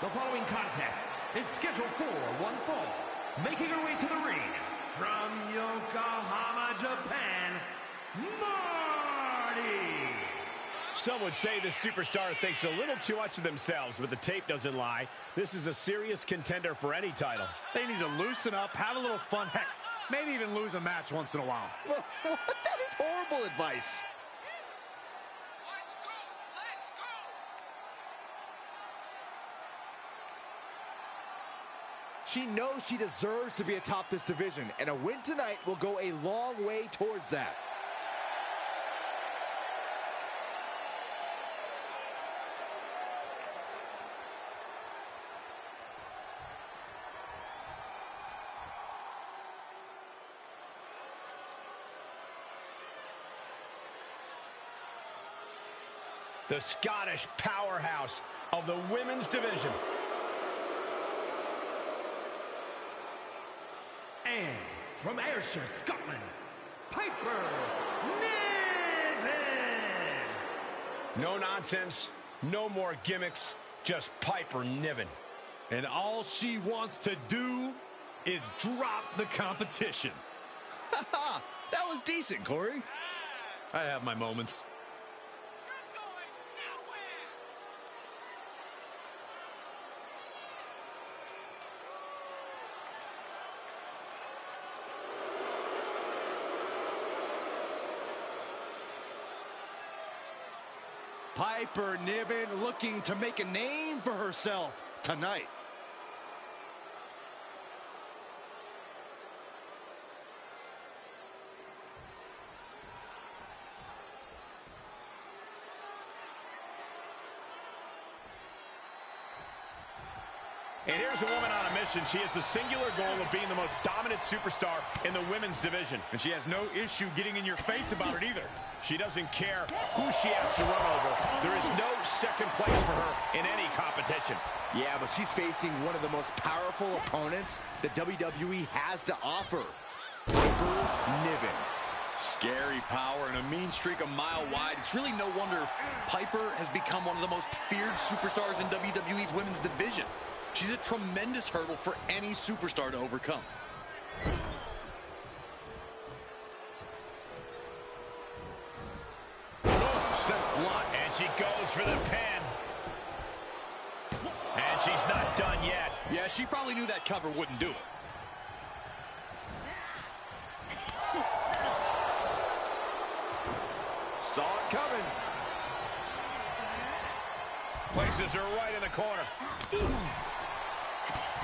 The following contest is scheduled for one fall. Making her way to the ring from Yokohama, Japan, Marty! Some would say this superstar thinks a little too much of themselves, but the tape doesn't lie. This is a serious contender for any title. They need to loosen up, have a little fun, heck, maybe even lose a match once in a while. That is horrible advice. She knows she deserves to be atop this division, and a win tonight will go a long way towards that. The Scottish powerhouse of the women's division. And from Ayrshire, Scotland, Piper Niven! No nonsense, no more gimmicks, just Piper Niven. And all she wants to do is drop the competition. That was decent, Corey. I have my moments. Piper Niven looking to make a name for herself tonight. And here's a woman on a mission. She has the singular goal of being the most dominant superstar in the women's division. And she has no issue getting in your face about it either. She doesn't care who she has to run over. There is no second place for her in any competition. Yeah, but she's facing one of the most powerful opponents the WWE has to offer. Piper Niven. Scary power and a mean streak a mile wide. It's really no wonder Piper has become one of the most feared superstars in WWE's women's division. She's a tremendous hurdle for any superstar to overcome. Set flunt, and she goes for the pin. And she's not done yet. Yeah, she probably knew that cover wouldn't do it. Saw it coming. Places her right in the corner.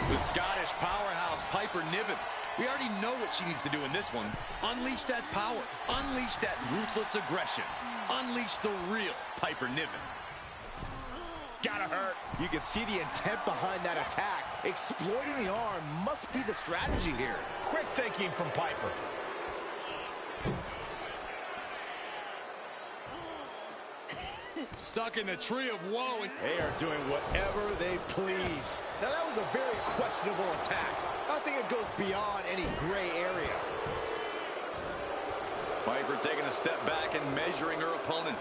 The Scottish powerhouse, Piper Niven. We already know what she needs to do in this one. Unleash that power. Unleash that ruthless aggression. Unleash the real Piper Niven. Gotta hurt. You can see the intent behind that attack. Exploiting the arm must be the strategy here. Quick thinking from Piper. Stuck in the tree of woe. They are doing whatever they please. Now, that was a very questionable attack. I think it goes beyond any gray area. Piper taking a step back and measuring her opponent.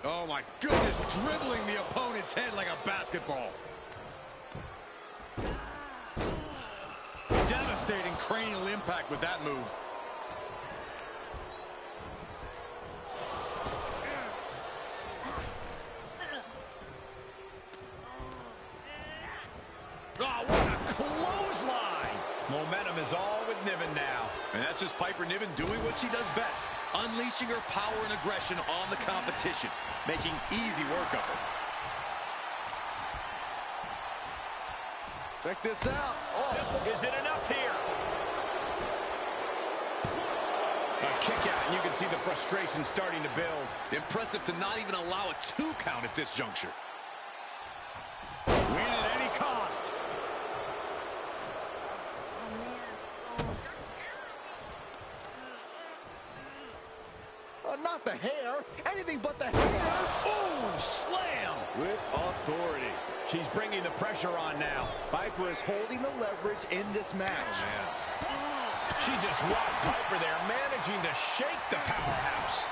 Oh, my goodness, dribbling the opponent's head like a basketball. Devastating cranial impact with that move. Oh, what a clothesline! Momentum is all with Niven now. And that's just Piper Niven doing what she does best, unleashing her power and aggression on the competition, making easy work of her. Check this out. Oh. Is it enough here? A kick out, and you can see the frustration starting to build. Impressive to not even allow a 2 count at this juncture. Win at any cost. Not the hair, anything but the hair. Ooh, slam! With authority. She's bringing the pressure on now. Piper is holding the leverage in this match. Oh, man. She just rocked Piper there, managing to shake the powerhouse.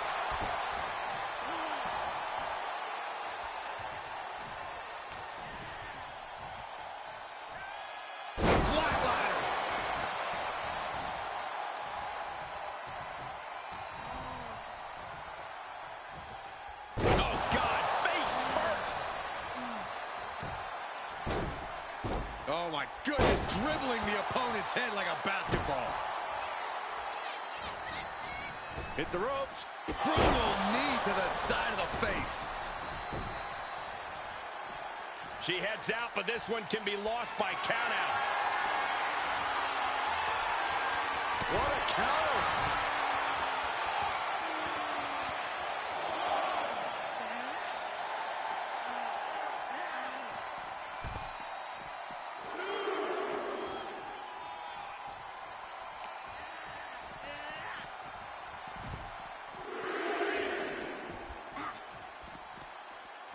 my goodness, dribbling the opponent's head like a basketball. Hit the ropes. Brutal knee to the side of the face. She heads out, but this one can be lost by countout. What a counter.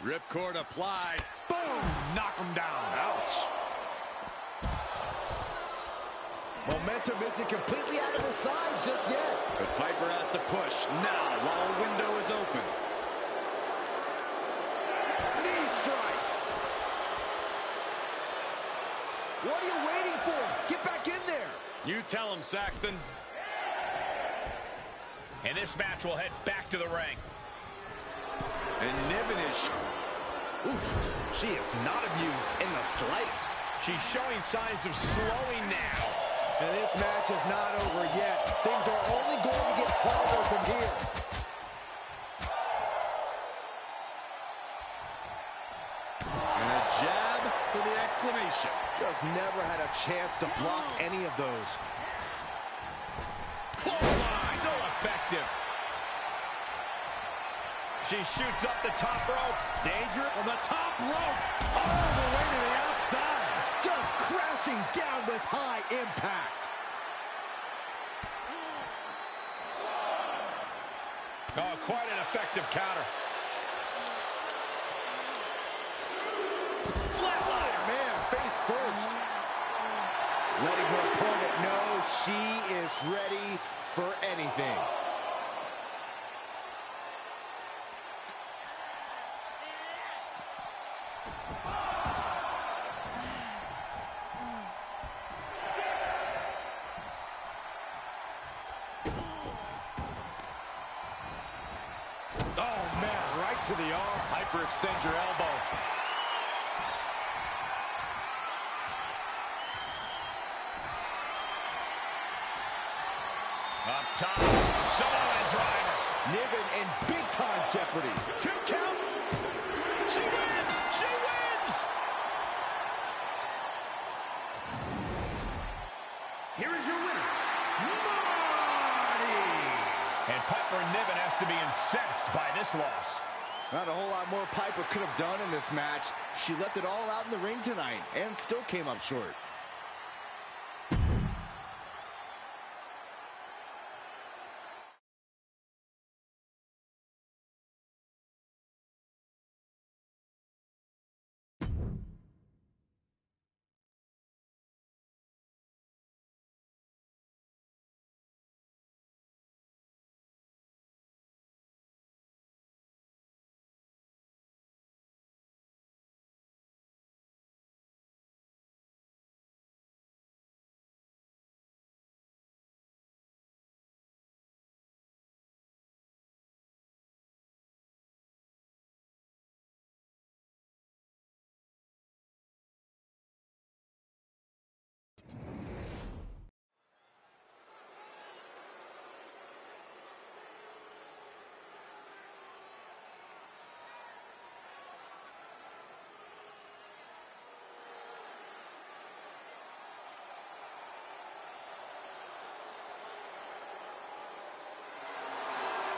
Ripcord applied. Boom! Knock him down. Ouch. Momentum isn't completely out of her side just yet. But Piper has to push now while a window is open. Knee strike. What are you waiting for? Get back in there. You tell him, Saxton. And this match will head back to the ring. And Niven is... Oof, she is not abused in the slightest. She's showing signs of slowing now. And this match is not over yet. Things are only going to get harder from here. And a jab for the exclamation. Just never had a chance to block any of those. Clothesline, so effective. She shoots up the top rope. Danger on the top rope. All the way to the outside. Just crashing down with high impact. Oh, quite an effective counter. Flatliner, man, face first. Letting her opponent know she is ready for anything. Oh, man, right to the arm. Hyperextend your elbow. Up top, Samoan driver. Niven in big-time jeopardy. 2 count. She wins! She wins! Here is your winner, Marty! And Piper Niven has to be incensed by this loss. Not a whole lot more Piper could have done in this match. She left it all out in the ring tonight and still came up short.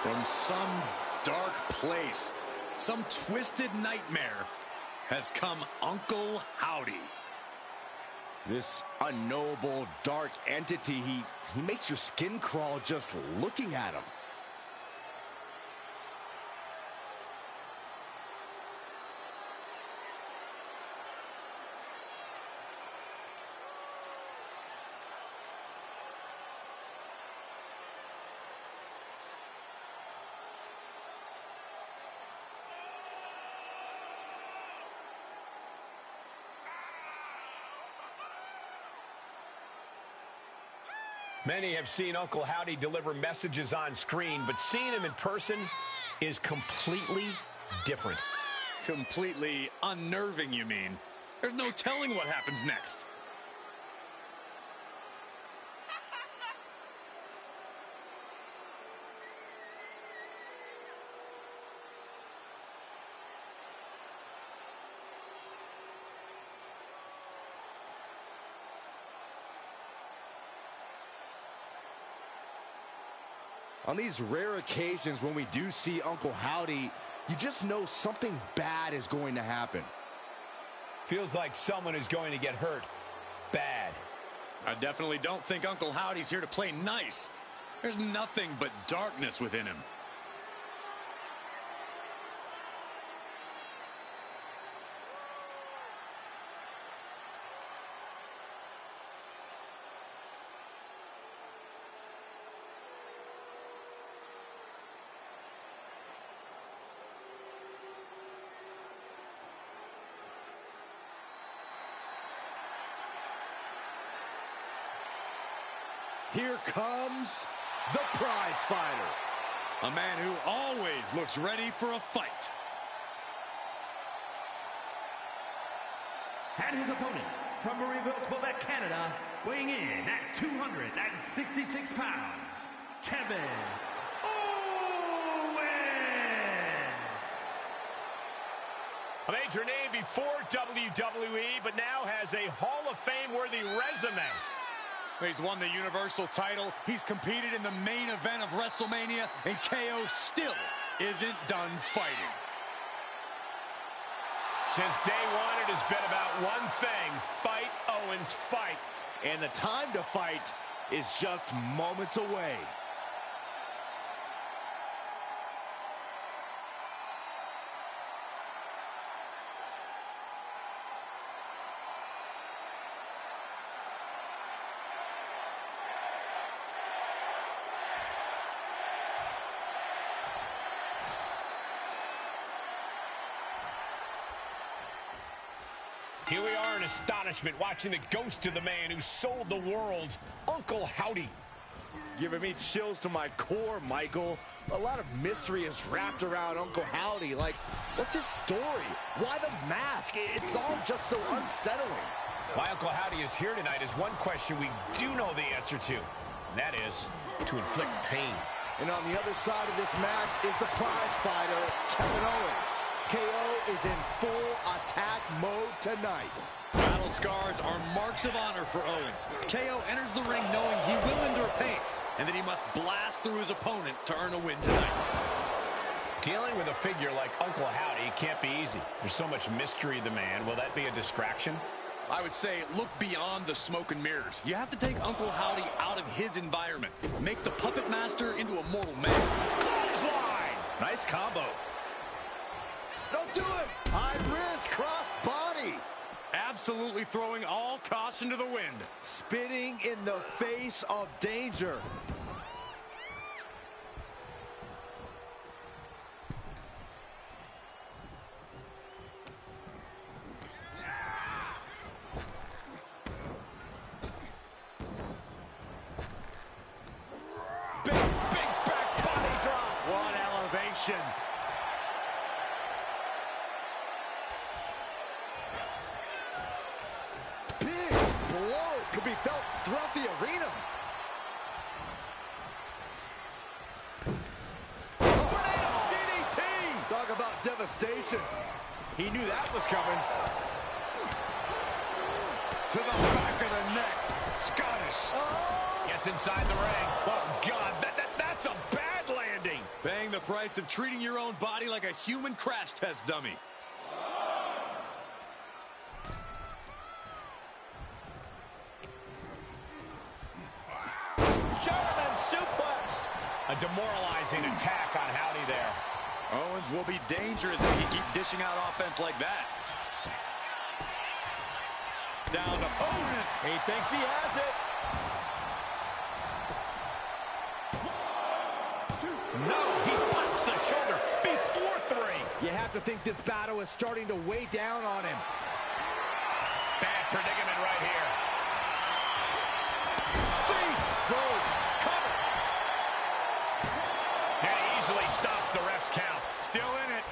From some dark place, some twisted nightmare, has come Uncle Howdy. This unknowable dark entity, he makes your skin crawl just looking at him. Many have seen Uncle Howdy deliver messages on screen, but seeing him in person is completely different. Completely unnerving, you mean? There's no telling what happens next. On these rare occasions when we do see Uncle Howdy, you just know something bad is going to happen. Feels like someone is going to get hurt bad. I definitely don't think Uncle Howdy's here to play nice. There's nothing but darkness within him. Here comes the prize fighter. A man who always looks ready for a fight. And his opponent, from Marieville, Quebec, Canada, weighing in at 266 pounds, Kevin Owens. A major name before WWE, but now has a Hall of Fame-worthy resume. He's won the Universal title. He's competed in the main event of WrestleMania, and KO still isn't done fighting. Since day one, it has been about one thing: fight, Owens, fight. And the time to fight is just moments away. Here we are in astonishment, watching the ghost of the man who sold the world, Uncle Howdy. Giving me chills to my core, Michael. A lot of mystery is wrapped around Uncle Howdy. Like, what's his story? Why the mask? It's all just so unsettling. Why Uncle Howdy is here tonight is one question we do know the answer to. And that is to inflict pain. And on the other side of this match is the prize fighter, Kevin Owens. KO is in full attack mode tonight. Battle scars are marks of honor for Owens. KO enters the ring knowing he will endure pain, and that he must blast through his opponent to earn a win tonight. Dealing with a figure like Uncle Howdy can't be easy. There's so much mystery to the man. Will that be a distraction? I would say look beyond the smoke and mirrors. You have to take Uncle Howdy out of his environment. Make the puppet master into a mortal man. Clothesline! Nice combo. Don't do it! High risk, cross body. Absolutely throwing all caution to the wind. Spitting in the face of danger. Big back body drop! What elevation. Could be felt throughout the arena. Tornado DDT! Talk about devastation. He knew that was coming. To the back of the neck. Scottish. Oh! Gets inside the ring. Oh, God, that's a bad landing. Paying the price of treating your own body like a human crash test dummy. German suplex. A demoralizing attack on Howdy there. Owens will be dangerous if he keep dishing out offense like that. Down to Owens. He thinks he has it. No, he pops the shoulder before three. You have to think this battle is starting to weigh down on him. Bad predicament right here. Face first. Cover. And he easily stops the ref's count. Still in it.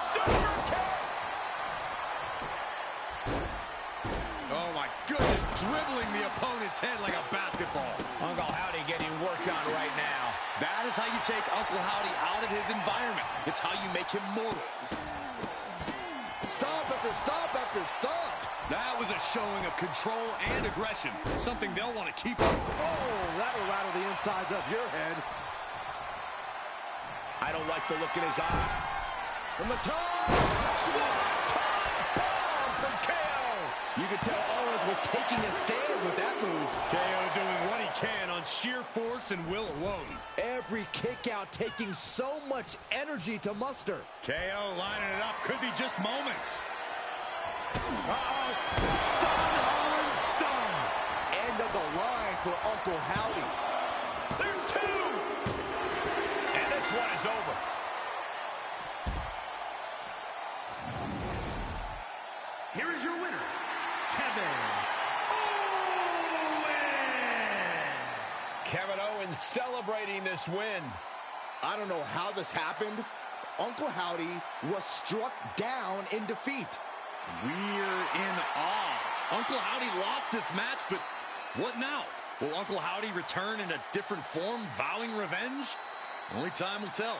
Super kick. Oh my goodness, dribbling the opponent's head like a basketball. Uncle Howdy getting worked on right now. That is how you take Uncle Howdy out of his environment. It's how you make him mortal. Stomp after stomp after stomp. That was a showing of control and aggression, something they'll want to keep up. Oh, that'll rattle the insides of your head. I don't like the look in his eye. From the top. Bomb from KO. You could tell Owens was taking a stand with that move. KO doing what he can on sheer force and will alone. Every kick out taking so much energy to muster. KO lining it up. Could be just moments. Uh-oh. Stun on stun. End of the line for Uncle Howdy. There's two. And this one is over. Here is your winner, Kevin Owens. Kevin Owens celebrating this win. I don't know how this happened. Uncle Howdy was struck down in defeat. We're in awe. Uncle Howdy lost this match, but what now? Will Uncle Howdy return in a different form, vowing revenge? Only time will tell.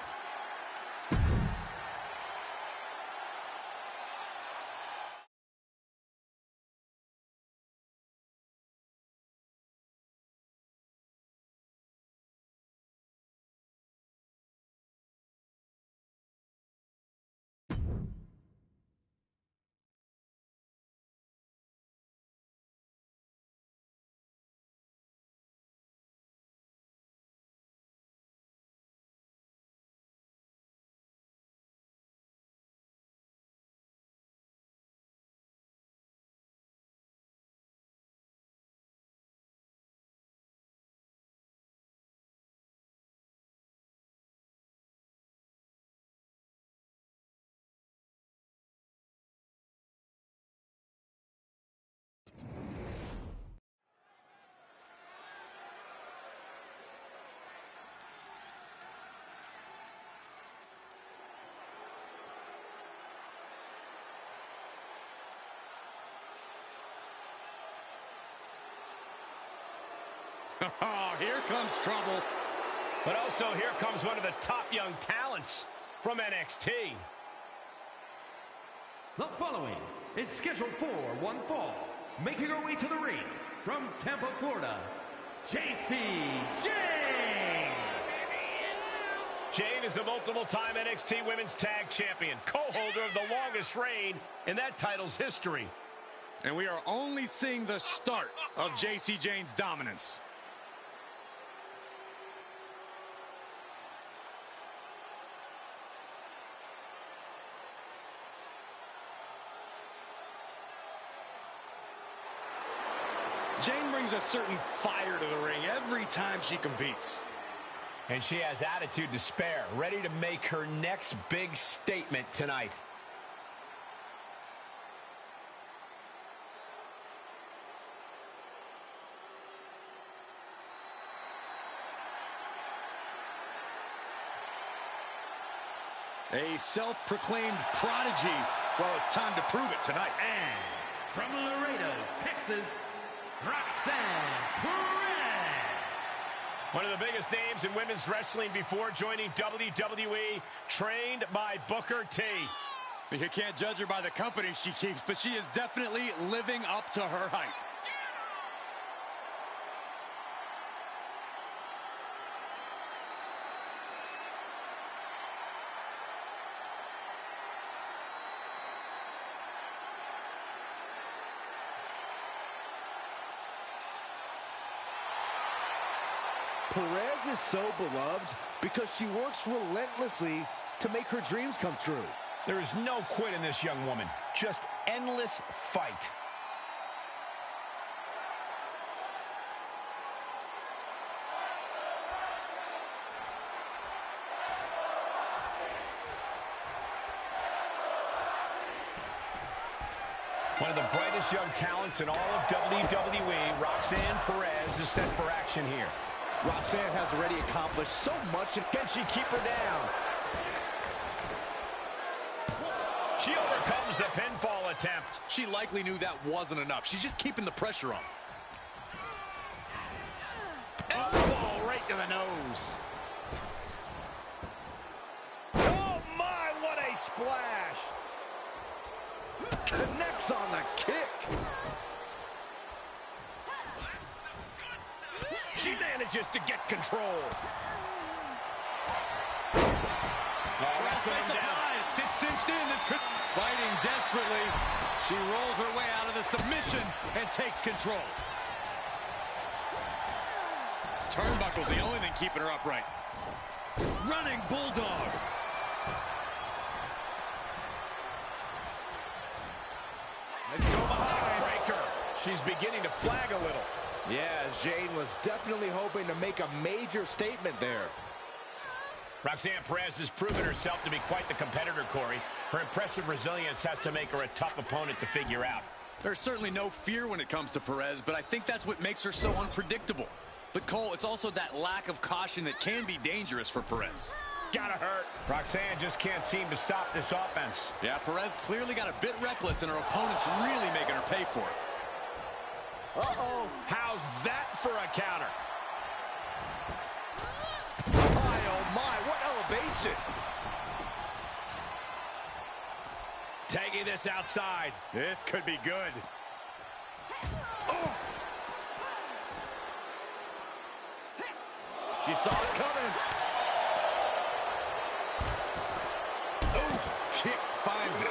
Oh, here comes trouble. But also here comes one of the top young talents from NXT. The following is scheduled for one fall, making her way to the ring from Tampa, Florida, JC Jane. Jane is the multiple-time NXT Women's Tag Champion, co-holder of the longest reign in that title's history. And we are only seeing the start of JC Jane's dominance. Jane brings a certain fire to the ring every time she competes. And she has attitude to spare, ready to make her next big statement tonight. A self-proclaimed prodigy. Well, it's time to prove it tonight. And from Laredo, Texas, Roxanne Perez. One of the biggest names in women's wrestling before joining WWE, trained by Booker T. You can't judge her by the company she keeps, but she is definitely living up to her hype. Perez is so beloved because she works relentlessly to make her dreams come true. There is no quit in this young woman, just endless fight. One of the brightest young talents in all of WWE, Roxanne Perez, is set for action here. Roxanne has already accomplished so much, and Can she keep her down? She overcomes the pinfall attempt. She likely knew that wasn't enough. She's just keeping the pressure on. Elbow right to the nose. oh my, what a splash! connects on the kick. She manages to get control. It's cinched in. This could... Fighting desperately. She rolls her way out of the submission and takes control. Turnbuckle's the only thing keeping her upright. Running bulldog. Let's go behind. Breaker. She's beginning to flag a little. Yeah, Jane was definitely hoping to make a major statement there. Roxanne Perez has proven herself to be quite the competitor, Corey. Her impressive resilience has to make her a tough opponent to figure out. There's certainly no fear when it comes to Perez, but I think that's what makes her so unpredictable. But Cole, it's also that lack of caution that can be dangerous for Perez. Gotta hurt. Roxanne just can't seem to stop this offense. Yeah, Perez clearly got a bit reckless, and her opponent's really making her pay for it. Uh-oh. How's that for a counter? Oh my, what elevation. Taking this outside. This could be good. Oh. She saw it coming. Oof, kick finds it.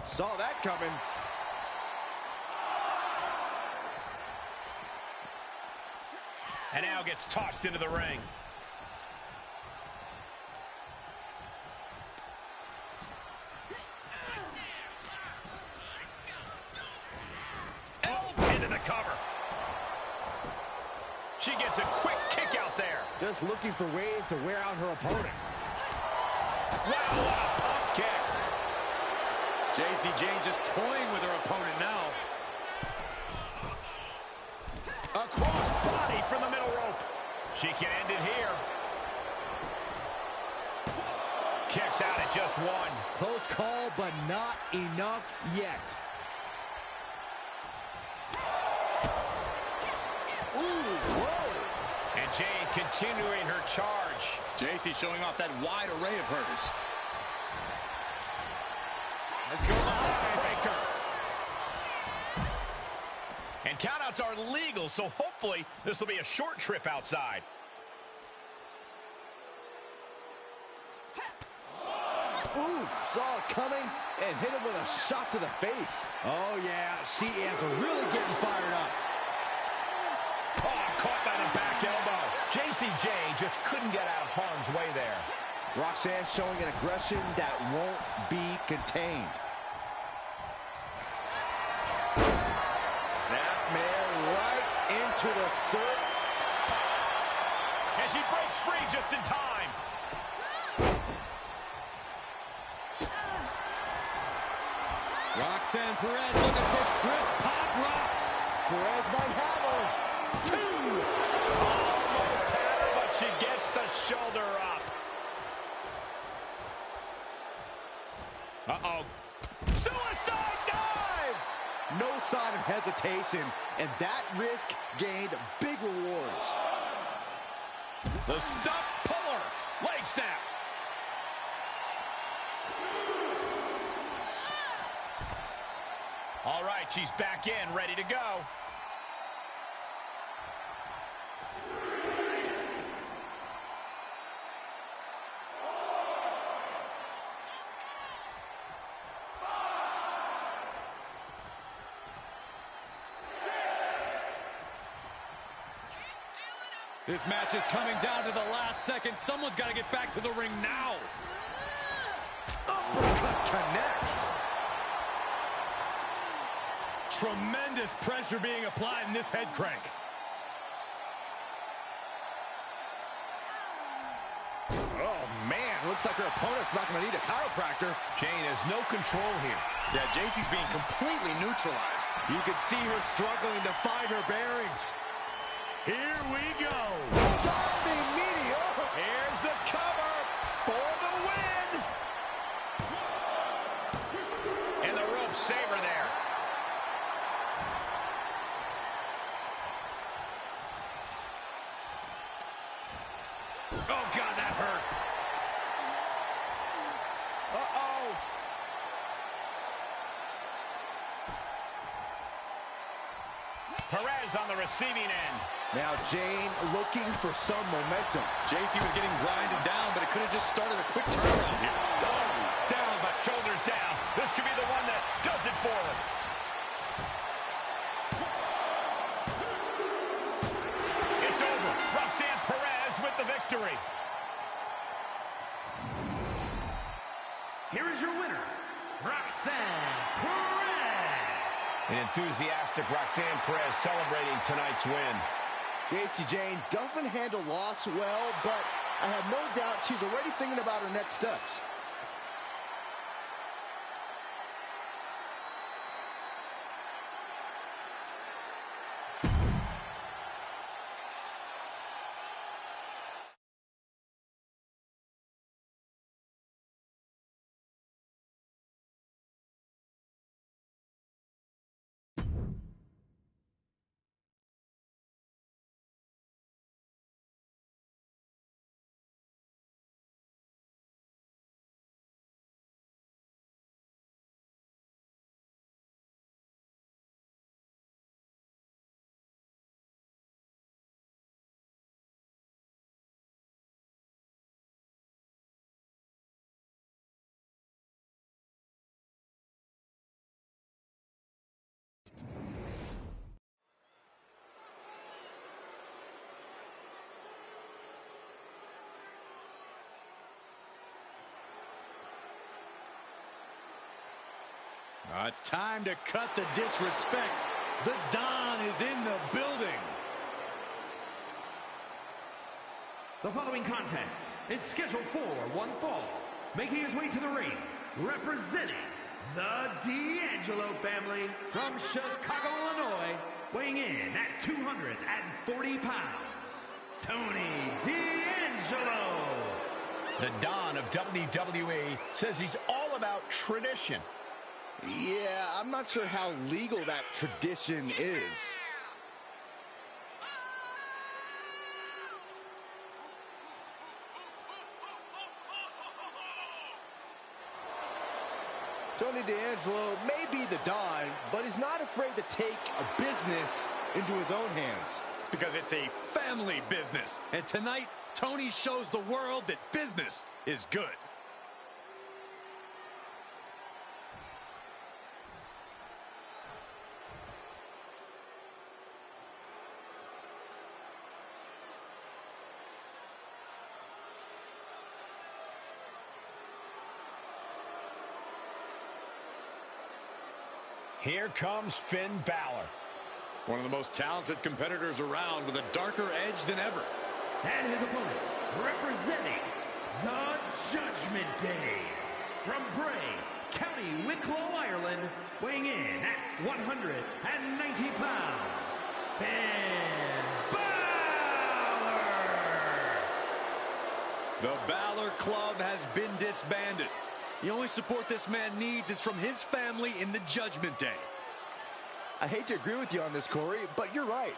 Saw that coming. And now gets tossed into the ring. Into the cover. She gets a quick kick out there. Just looking for ways to wear out her opponent. Wow, what a pump kick. JC Jane just toying with her opponent now. A cross body from the middle rope. She can end it here. Kicks out at just one. Close call, but not enough yet. Ooh, whoa. And Jane continuing her charge. JC showing off that wide array of hers. Let's go behind Baker. And countouts are legal, so hopefully this will be a short trip outside. Ooh, saw it coming and hit him with a shot to the face. Oh, yeah, she is really getting fired up. Oh, caught by the back elbow. JCJ just couldn't get out of harm's way there. Roxanne showing an aggression that won't be contained. Snapmare right into the circle. And she breaks free just in time. Roxanne Perez looking for Griff Pop Rocks. Perez might have her. Two. Almost had her, but she gets the shoulder up. Uh-oh. Suicide dive! No sign of hesitation, and that risk gained big rewards. The stump puller. Leg snap. All right, she's back in, ready to go. This match is coming down to the last second. Someone's got to get back to the ring now. Uppercut connects. Tremendous pressure being applied in this head crank. Oh, man. Looks like her opponent's not going to need a chiropractor. Jane has no control here. Yeah, JC's being completely neutralized. You can see her struggling to find her bearings. Here we go. Diving meteor. Here's the cover for the win. And the rope saver there. Perez on the receiving end. Now Jane looking for some momentum. JC was getting grinded down, but it could have just started a quick turnaround here. Oh, down, but shoulders down. This could be the one that does it for her. It's over. Roxanne Perez with the victory. Here is your winner, Roxanne Perez. An enthusiastic Roxanne Perez celebrating tonight's win. Jacy Jane doesn't handle loss well, but I have no doubt she's already thinking about her next steps. It's time to cut the disrespect. The Don is in the building. The following contest is scheduled for one fall. Making his way to the ring, representing the D'Angelo family from Chicago, Illinois, weighing in at 240 pounds, Tony D'Angelo. The Don of WWE says he's all about tradition. Yeah, I'm not sure how legal that tradition is. Tony D'Angelo may be the Don, but he's not afraid to take a business into his own hands. It's because it's a family business. And tonight, Tony shows the world that business is good. Here comes Finn Balor. One of the most talented competitors around with a darker edge than ever. And his opponent, representing the Judgment Day, from Bray, County Wicklow, Ireland, weighing in at 190 pounds, Finn Balor! The Balor Club has been disbanded. The only support this man needs is from his family in the Judgment Day. I hate to agree with you on this, Corey, but you're right.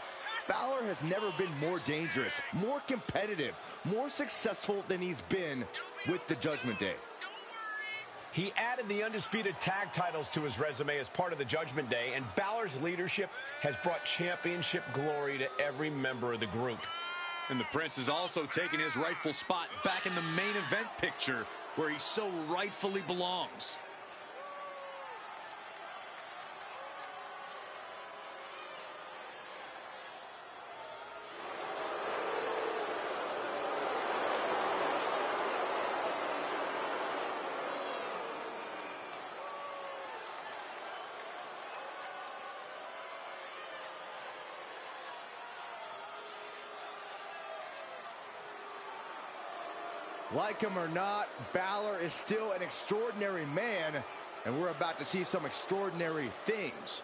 Balor has never been more dangerous, more competitive, more successful than he's been with the Judgment Day. He added the undisputed tag titles to his resume as part of the Judgment Day, and Balor's leadership has brought championship glory to every member of the group. And the Prince has also taken his rightful spot back in the main event picture, where he so rightfully belongs. Like him or not, Balor is still an extraordinary man, and we're about to see some extraordinary things.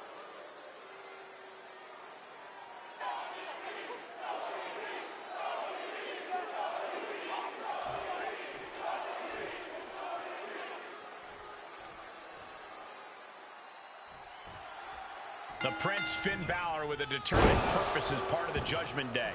The Prince, Finn Balor, with a determined purpose as part of the Judgment Day.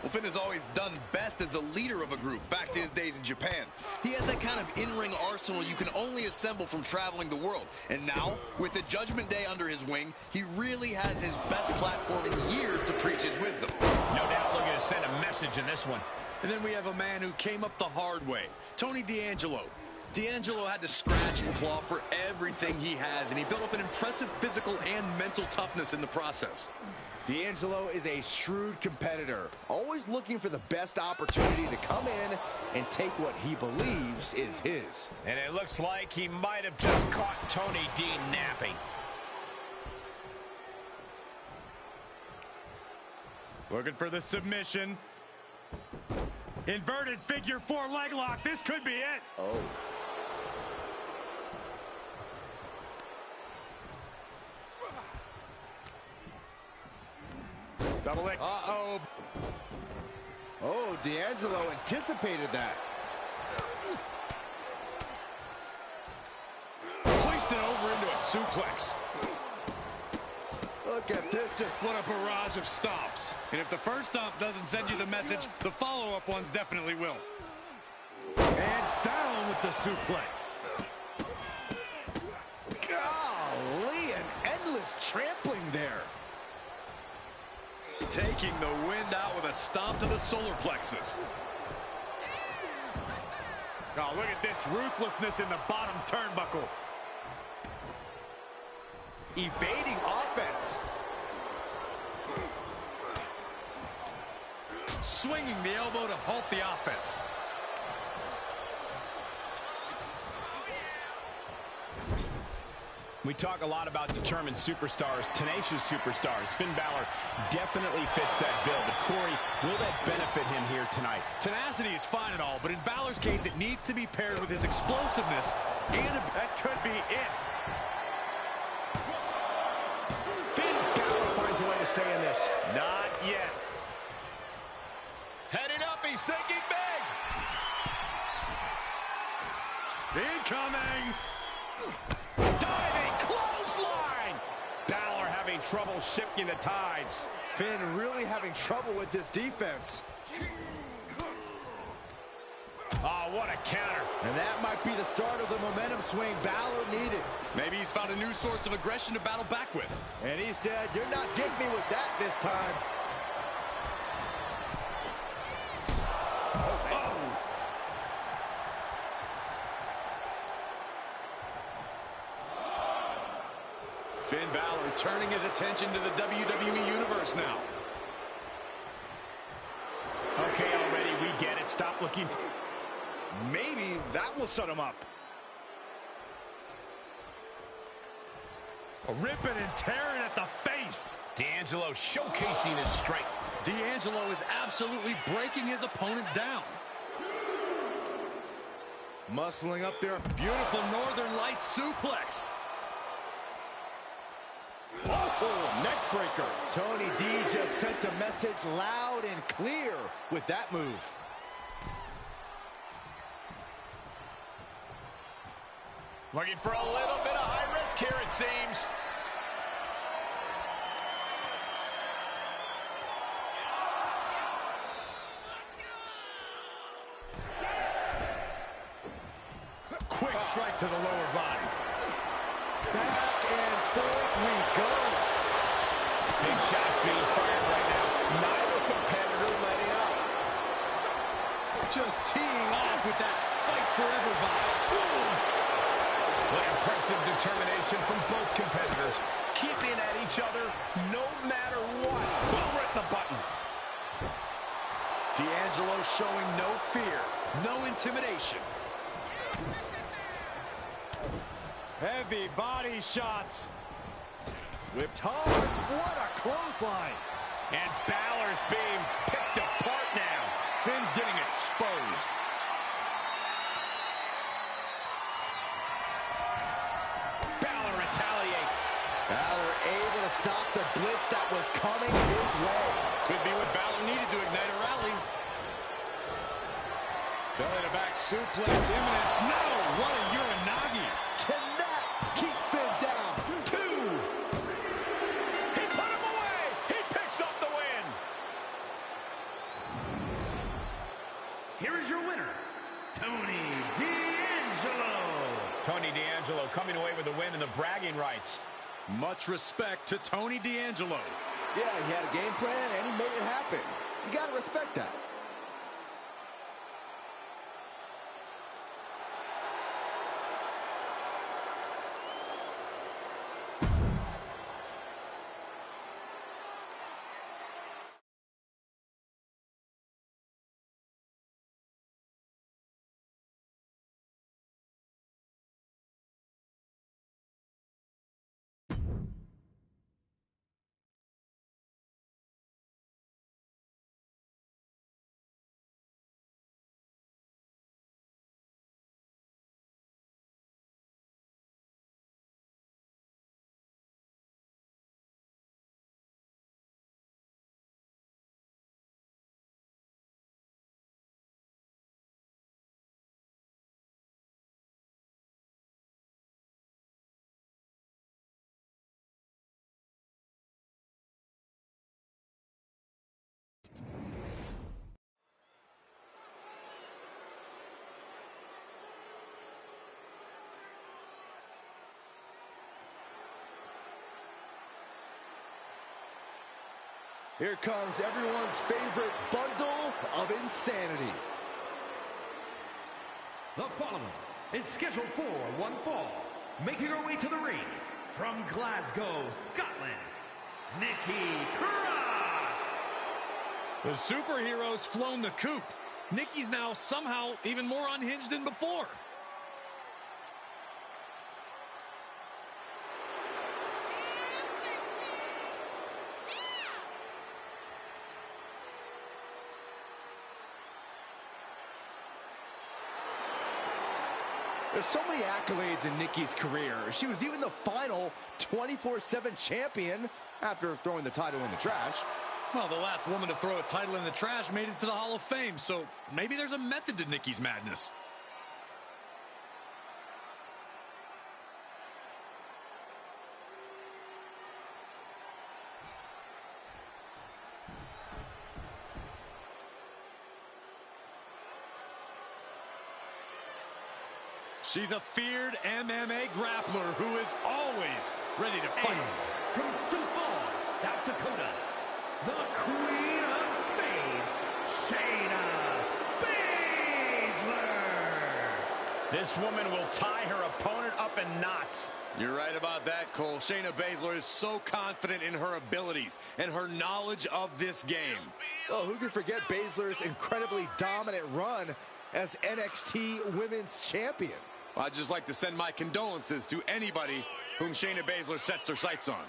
Well, Finn has always done best as the leader of a group back to his days in Japan. He has that kind of in-ring arsenal you can only assemble from traveling the world. And now, with the Judgment Day under his wing, he really has his best platform in years to preach his wisdom. No doubt looking to send a message in this one. And then we have a man who came up the hard way, Tony D'Angelo. D'Angelo had to scratch and claw for everything he has, and he built up an impressive physical and mental toughness in the process. D'Angelo is a shrewd competitor, always looking for the best opportunity to come in and take what he believes is his. And it looks like he might have just caught Tony D napping. Looking for the submission. Inverted figure 4 leg lock. This could be it. Oh. Double leg. Uh-oh. Oh, D'Angelo anticipated that. Placed it over into a suplex. Look at this, just What a barrage of stomps. And if the first stomp doesn't send you the message, the follow-up ones definitely will. And down with the suplex. golly, an endless trampling there. Taking the wind out with a stomp to the solar plexus. Oh, look at this ruthlessness in the bottom turnbuckle. Evading offense. Swinging the elbow to halt the offense. We talk a lot about determined superstars, tenacious superstars. Finn Balor definitely fits that bill. But Corey, will that benefit him here tonight? Tenacity is fine and all, but in Balor's case, it needs to be paired with his explosiveness and That could be it. Finn Balor finds a way to stay in this. Not yet. Heading up, he's thinking big. Incoming. Diving clothesline. Balor having trouble shifting the tides. Finn really having trouble with this defense. Oh, what a counter. And that might be the start of the momentum swing Balor needed. maybe he's found a new source of aggression to battle back with. And he said, "You're not getting me with that this time." Finn Balor turning his attention to the WWE Universe now. Okay, already, we get it. Stop looking. Maybe that will shut him up. Ripping and tearing at the face. D'Angelo showcasing his strength. D'Angelo is absolutely breaking his opponent down. Muscling up there. Beautiful Northern Lights suplex. Oh, neck breaker. Tony D just sent a message loud and clear with that move. Looking for a little bit of high risk here, it seems. Quick strike to the lower body. Back and forth we go. Big shots being fired right now. Neither competitor letting up. Just teeing off with that fight forever vibe. What impressive determination from both competitors. Keeping at each other no matter what. Boom, at the button. D'Angelo showing no fear, no intimidation. Heavy body shots. Whipped hard. What a clothesline. And Balor's being picked apart now. Finn's getting exposed. Balor retaliates. Balor able to stop the blitz that was coming his way. Could be what Balor needed to ignite a rally. Belly to back suplex imminent. No, what a Uranagi. Cannot keep Finn down. 2. He put him away. He picks up the win. Tony D'Angelo coming away with the win and the bragging rights. Much respect to Tony D'Angelo. Yeah, he had a game plan and he made it happen. You got to respect that. Here comes everyone's favorite bundle of insanity. The following is scheduled for one fall. Making her way to the ring from Glasgow, Scotland, Nikki Cross. The superhero's flown the coop. Nikki's now somehow even more unhinged than before. There's so many accolades in Nikki's career. She was even the final 24/7 champion after throwing the title in the trash. Well, the last woman to throw a title in the trash made it to the Hall of Fame, so maybe there's a method to Nikki's madness. She's a feared MMA grappler who is always ready to fight. And from Sioux Falls, South Dakota, the Queen of Spades, Shayna Baszler. This woman will tie her opponent up in knots. You're right about that, Cole. Shayna Baszler is so confident in her abilities and her knowledge of this game. Well, who could forget Baszler's incredibly dominant run as NXT Women's Champion? I'd just like to send my condolences to anybody whom Shayna Baszler sets her sights on.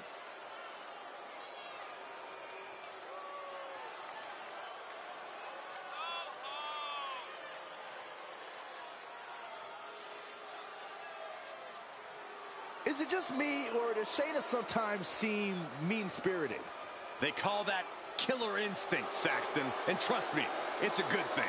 Is it just me, or does Shayna sometimes seem mean-spirited? They call that killer instinct, Saxton, and trust me, it's a good thing.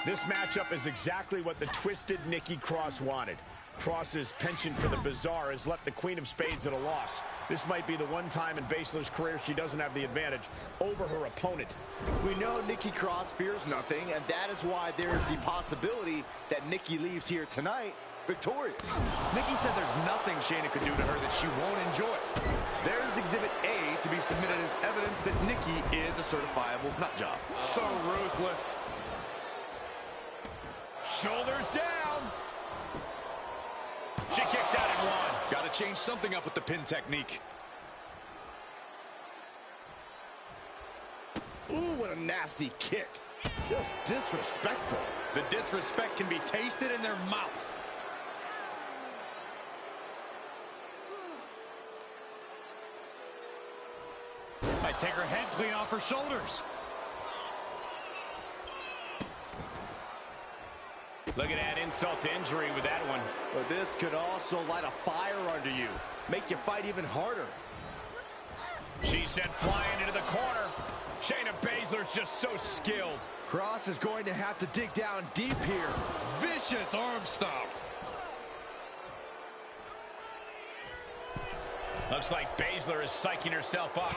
This matchup is exactly what the twisted Nikki Cross wanted. Cross's penchant for the bizarre has left the Queen of Spades at a loss. This might be the one time in Baszler's career she doesn't have the advantage over her opponent. We know Nikki Cross fears nothing, and that is why there's the possibility that Nikki leaves here tonight victorious. Nikki said there's nothing Shayna could do to her that she won't enjoy. There's Exhibit A to be submitted as evidence that Nikki is a certifiable nut job. So ruthless. Shoulders down. She kicks out in one. Got to change something up with the pin technique. Ooh, what a nasty kick. Just disrespectful. The disrespect can be tasted in their mouth. Might take her head clean off her shoulders. Look at that insult to injury with that one. But this could also light a fire under you. Make you fight even harder. She sent flying into the corner. Shayna Baszler Baszler's just so skilled. Cross is going to have to dig down deep here. Vicious arm stomp. Looks like Baszler is psyching herself up.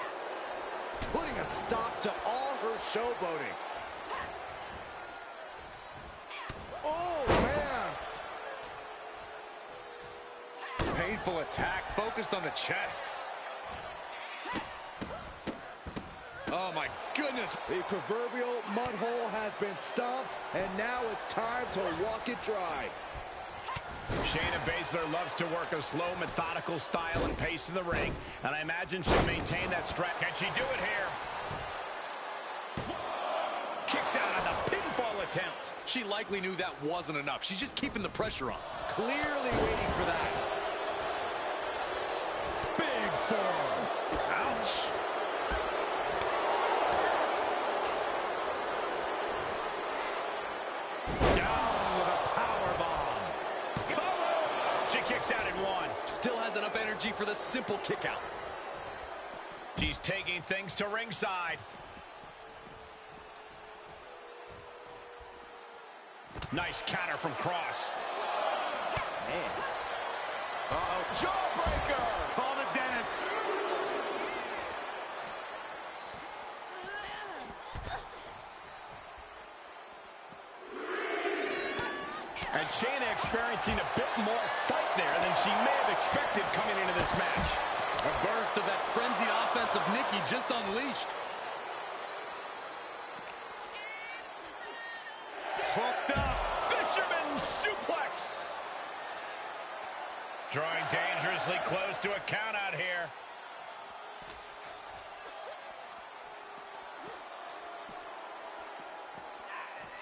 Putting a stop to all her showboating. Oh, man. Painful attack focused on the chest. Oh, my goodness. The proverbial mud hole has been stomped, and now it's time to walk it dry. Shayna Baszler loves to work a slow, methodical style and pace in the ring, and I imagine she'll maintain that strength. Can she do it here? Kicks out on the pinfall attempt. She likely knew that wasn't enough. She's just keeping the pressure on. Clearly waiting for that. Big form. Ouch. Kicks out at one. Still has enough energy for the simple kick out. She's taking things to ringside. Nice counter from Cross. Man. Uh-oh, jawbreaker. Call the dentist. And Shayna experiencing a bit more fight there than she may have expected coming into this match. A burst of that frenzied offense of Nikki just unleashed. Hooked up. Fisherman suplex. Drawing dangerously close to a count out here.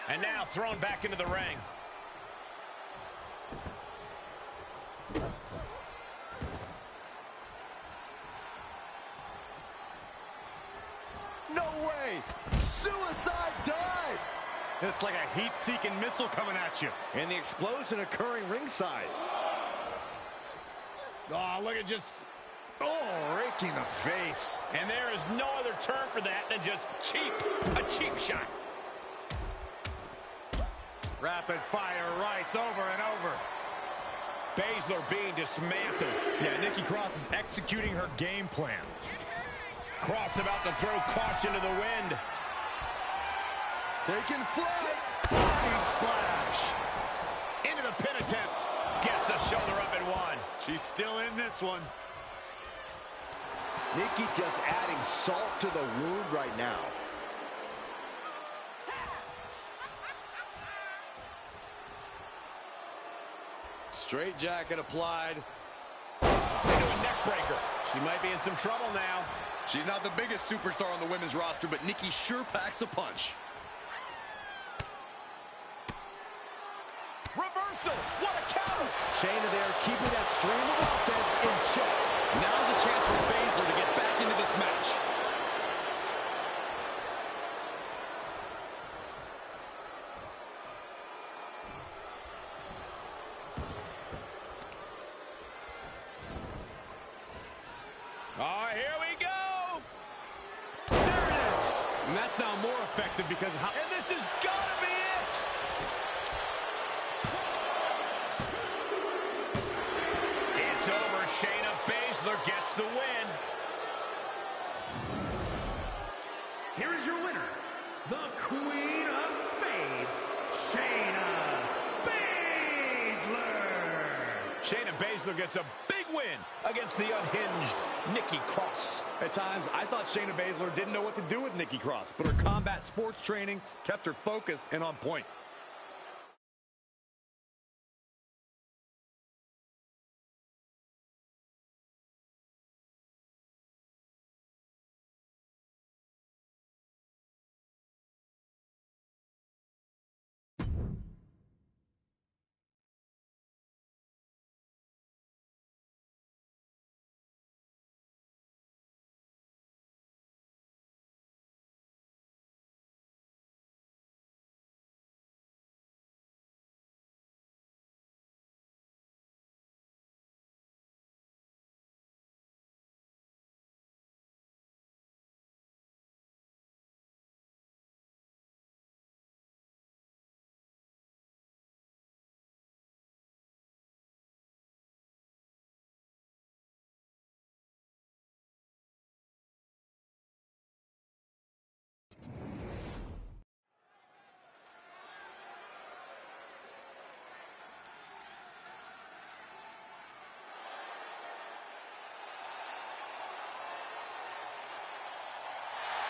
And now thrown back into the ring. No way! Suicide dive! It's like a heat-seeking missile coming at you. And the explosion occurring ringside. Oh, look at just... Oh, raking the face. And there is no other term for that than just cheap. A cheap shot. Rapid fire rights over and over. Baszler being dismantled. Yeah, Nikki Cross is executing her game plan. Cross about to throw caution to the wind. Taking flight. Body splash. Into the pin attempt. Gets the shoulder up at one. She's still in this one. Nikki just adding salt to the wound right now. Straight jacket applied. Into a neck breaker. She might be in some trouble now. She's not the biggest superstar on the women's roster, but Nikki sure packs a punch. Reversal. What a counter. Shayna there keeping that stream of offense in check. Now's a chance for Baszler to get back into this match. Oh, here we go. There it is. And that's now more effective because of how... And this has got to be it. It's over. Shayna Baszler gets the win. Here is your winner, the Queen of Spades, Shayna Baszler. Shayna Baszler gets a big win against the unhinged Nikki Cross. At times, I thought Shayna Baszler didn't know what to do with Nikki Cross, but her combat sports training kept her focused and on point.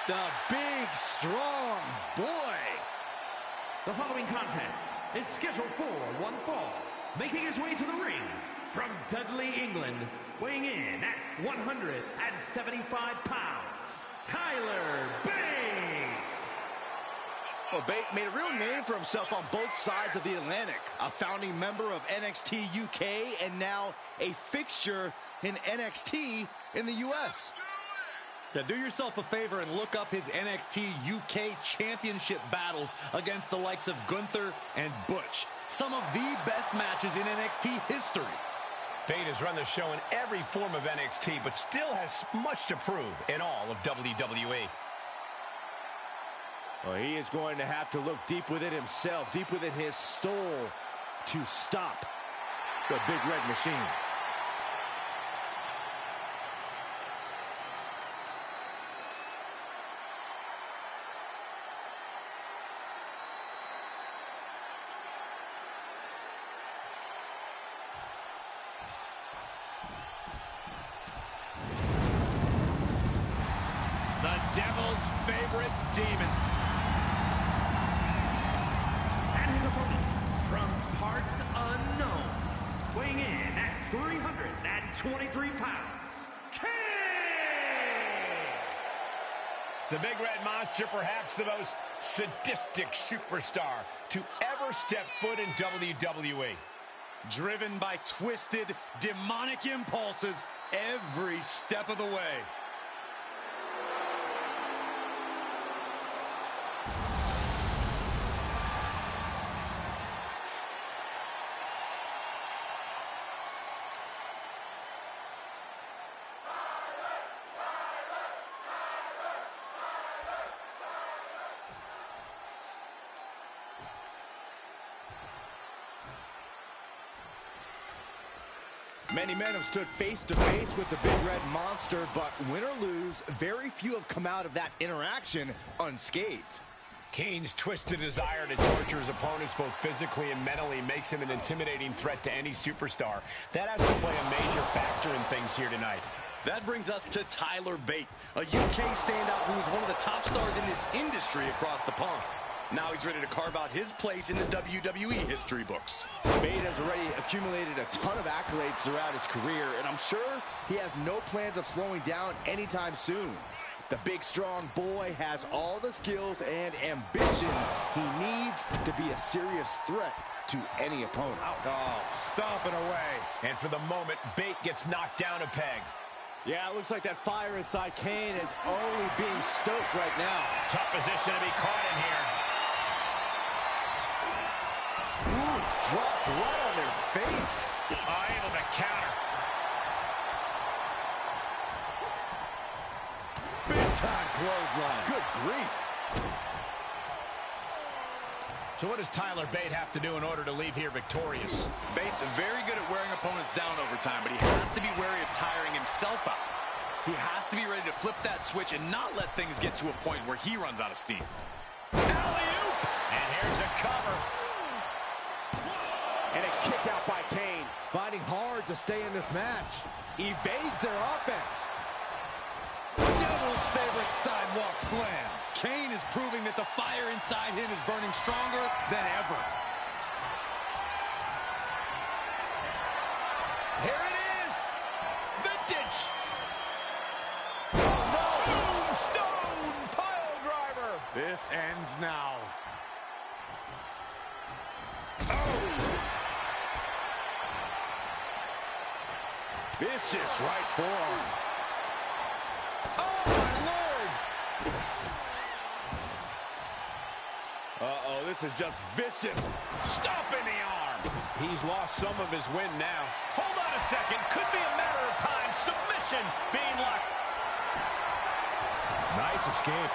The big, strong boy. The following contest is scheduled for one fall. Making his way to the ring from Dudley, England, weighing in at 175 pounds, Tyler Bate. Well, Bate made a real name for himself on both sides of the Atlantic. A founding member of NXT UK and now a fixture in NXT in the US. Now do yourself a favor and look up his NXT UK championship battles against the likes of Gunther and Butch. Some of the best matches in NXT history. Bate has run the show in every form of NXT, but still has much to prove in all of WWE. Well, he is going to have to look deep within himself, deep within his soul, to stop the Big Red Machine. The Devil's favorite demon. And his opponent from parts unknown, weighing in at 323 pounds, King! The Big Red Monster, perhaps the most sadistic superstar to ever step foot in WWE. Driven by twisted, demonic impulses every step of the way. Many men have stood face to face with the Big Red Monster, but win or lose, very few have come out of that interaction unscathed. Kane's twisted desire to torture his opponents both physically and mentally makes him an intimidating threat to any superstar. That has to play a major factor in things here tonight. That brings us to Tyler Bate, a UK standout who is one of the top stars in this industry across the pond. Now he's ready to carve out his place in the WWE history books. Bate has already accumulated a ton of accolades throughout his career, and I'm sure he has no plans of slowing down anytime soon. The big, strong boy has all the skills and ambition he needs to be a serious threat to any opponent. Oh, stomping away. And for the moment, Bate gets knocked down a peg. Yeah, it looks like that fire inside Kane is only being stoked right now. Tough position to be caught in here. Ooh, dropped right on their face. Able to counter. Big time clothesline. Good grief. So what does Tyler Bate have to do in order to leave here victorious? Bate's very good at wearing opponents down over time, but he has to be wary of tiring himself out. He has to be ready to flip that switch and not let things get to a point where he runs out of steam. Alley-oop! And here's a cover. And a kick out by Kane. Finding hard to stay in this match. Evades their offense. Devil's favorite sidewalk slam. Kane is proving that the fire inside him is burning stronger than ever. Here it is. Vintage. Tombstone pile driver. This ends now. Vicious right forearm. Oh, my Lord. Uh-oh, this is just vicious. Stomping the arm. He's lost some of his wind now. Hold on a second. Could be a matter of time. Submission being locked. Nice escape.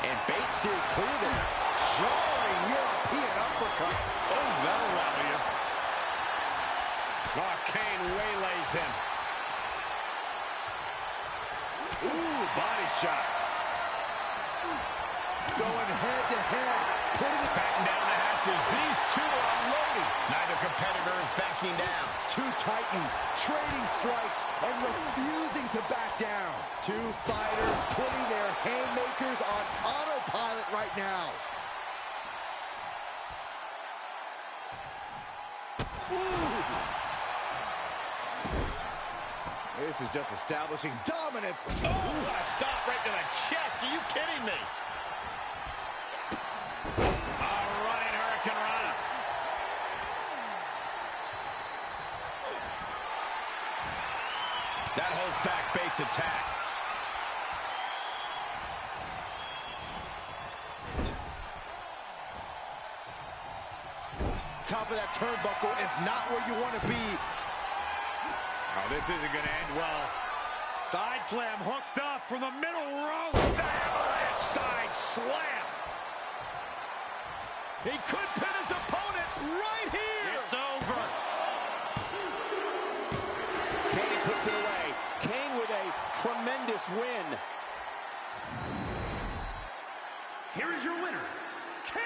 And Bate steers clear there. Jarring European uppercut. Oh, that'll rally you. Oh, Kane waylays him. Ooh, body shot. Going head to head. Putting it Back down the hatch punches. These two are loaded. Neither competitor is backing down. Two titans trading strikes and refusing to back down. Two fighters putting their haymakers on autopilot right now. Ooh. This is just establishing dominance. Oh, what a stop right to the chest. Are you kidding me? A running Hurricane Rana. That holds back Bates' attack. Top of that turnbuckle is not where you want to be. Oh, this isn't going to end well. Side slam hooked up from the middle row. That side slam. He could pin his opponent right here. It's over. Kane puts it away. Kane with a tremendous win. Here is your winner, Kane!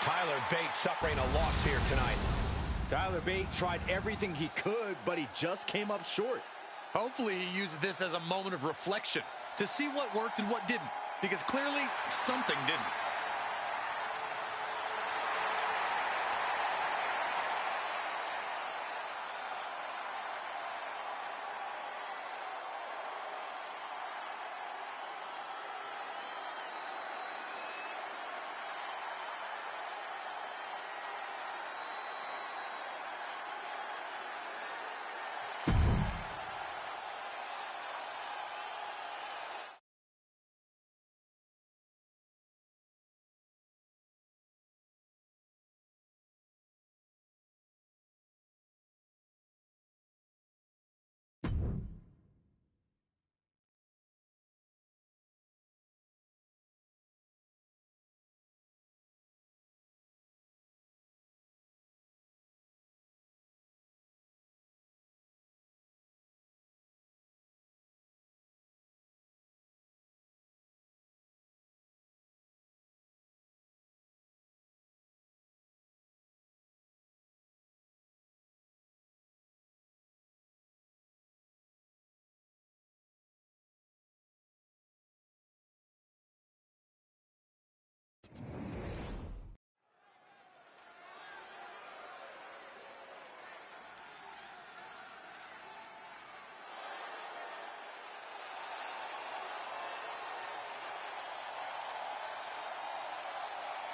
Tyler Bates suffering a loss here tonight. Tyler Bates tried everything he could, but he just came up short. Hopefully he uses this as a moment of reflection to see what worked and what didn't, because clearly something didn't.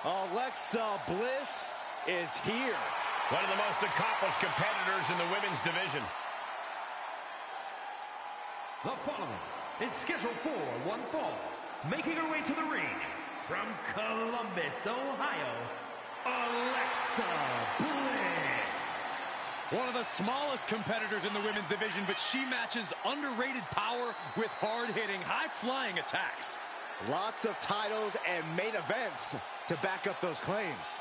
Alexa Bliss is here. One of the most accomplished competitors in the women's division. The following is scheduled for one fall. Making her way to the ring from Columbus, Ohio, Alexa Bliss. One of the smallest competitors in the women's division, but she matches underrated power with hard-hitting, high-flying attacks. Lots of titles and main events to back up those claims.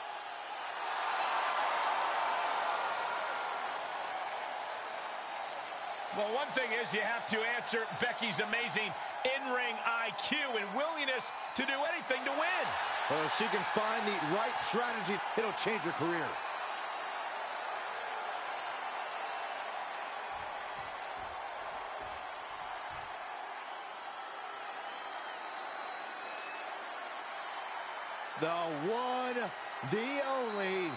Well, one thing is you have to answer Becky's amazing in-ring IQ and willingness to do anything to win. Well, if she can find the right strategy, it'll change her career. The one, the only,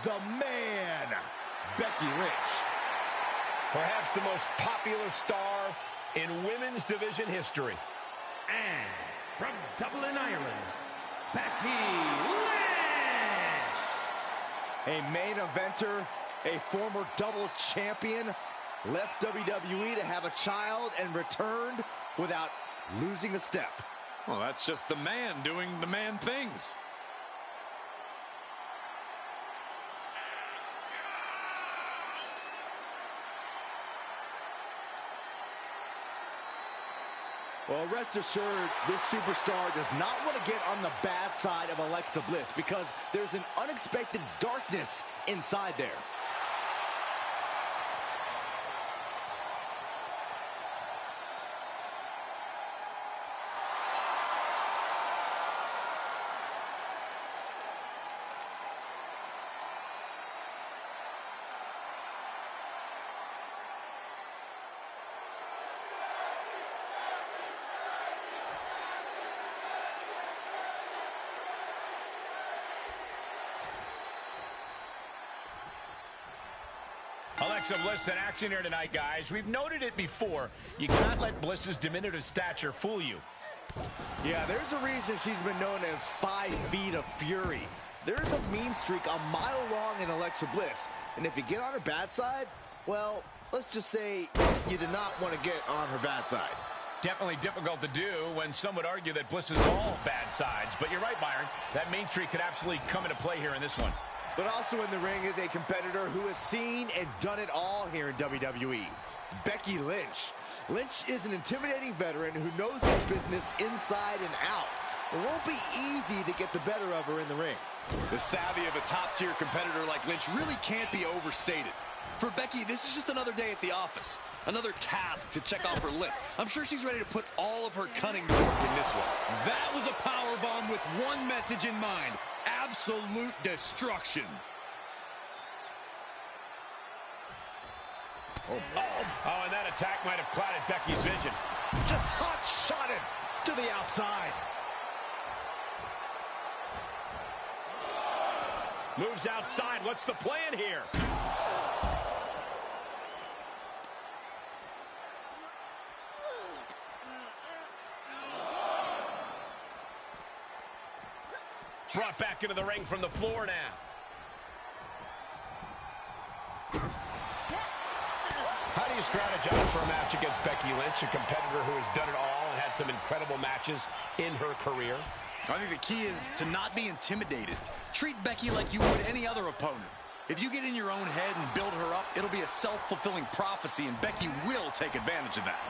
the man, Becky Lynch. Perhaps the most popular star in women's division history. And from Dublin, Ireland, Becky Lynch. A main eventer, a former double champion, left WWE to have a child and returned without losing a step. Well, that's just the man doing the man things. Well, rest assured, this superstar does not want to get on the bad side of Alexa Bliss because there's an unexpected darkness inside there. Alexa Bliss in action here tonight, guys. We've noted it before. You cannot let Bliss's diminutive stature fool you. Yeah, there's a reason she's been known as 5 feet of fury. There's a mean streak a mile long in Alexa Bliss. And if you get on her bad side, well, let's just say you do not want to get on her bad side. Definitely difficult to do when some would argue that Bliss is all bad sides. But you're right, Byron. That main streak could absolutely come into play here in this one. But also in the ring is a competitor who has seen and done it all here in WWE. Becky Lynch. Lynch is an intimidating veteran who knows his business inside and out. It won't be easy to get the better of her in the ring. The savvy of a top-tier competitor like Lynch really can't be overstated. For Becky, this is just another day at the office. Another task to check off her list. I'm sure she's ready to put all of her cunning to work in this one. That was a powerbomb with one message in mind. Absolute destruction. Oh, and that attack might have clouded Becky's vision. Just hot-shotted to the outside. Moves outside. What's the plan here? Brought back into the ring from the floor now. How do you strategize for a match against Becky Lynch, a competitor who has done it all and had some incredible matches in her career? I think the key is to not be intimidated. Treat Becky like you would any other opponent. If you get in your own head and build her up, it'll be a self-fulfilling prophecy, and Becky will take advantage of that.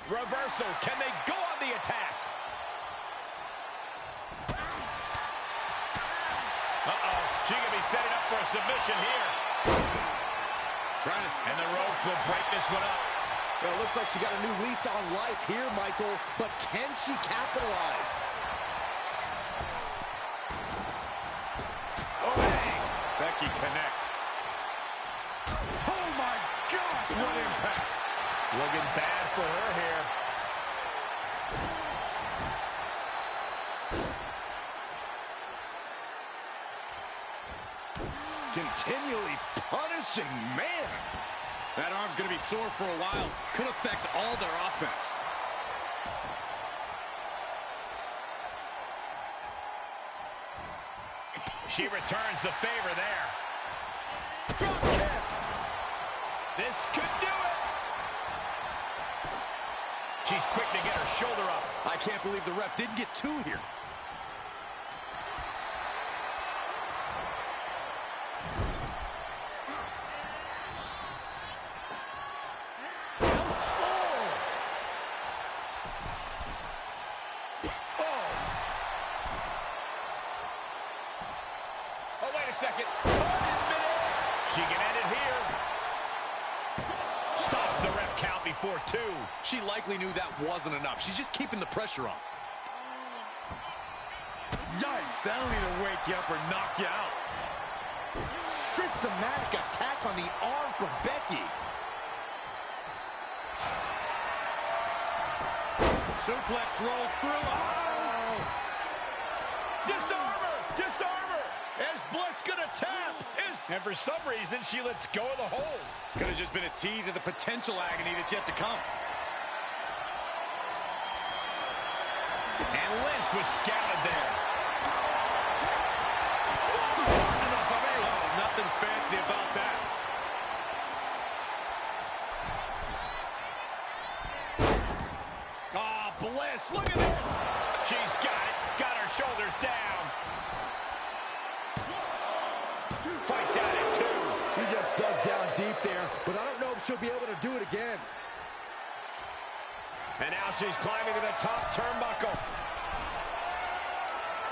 Reversal. Can they go on the attack? She can be setting up for a submission here. And the ropes will break this one up. Well, it looks like she got a new lease on life here, Michael. But can she capitalize? Oh, bang! Becky connects. Oh, my gosh! What impact! Looking bad for her here. Continually punishing, man. That arm's going to be sore for a while. Could affect all their offense. She returns the favor there. Drop kick. This could do it. She's quick to get her shoulder up. I can't believe the ref didn't get two here. Second. She can end it here. Stops the ref count before 2. She likely knew that wasn't enough. She's just keeping the pressure on. Yikes, that'll either wake you up or knock you out. Systematic attack on the arm from Becky. Suplex rolls through. Oh! Disarm her! Disarm her! Is Bliss gonna tap? And for some reason, she lets go of the hold. Could have just been a tease of the potential agony that's yet to come. And Lynch was scouted there. Oh, nothing fancy about that. Oh, Bliss, look at this. She's got it. Got her shoulders down. Fights out at 2. She just dug down deep there, but I don't know if she'll be able to do it again. And now she's climbing to the top turnbuckle.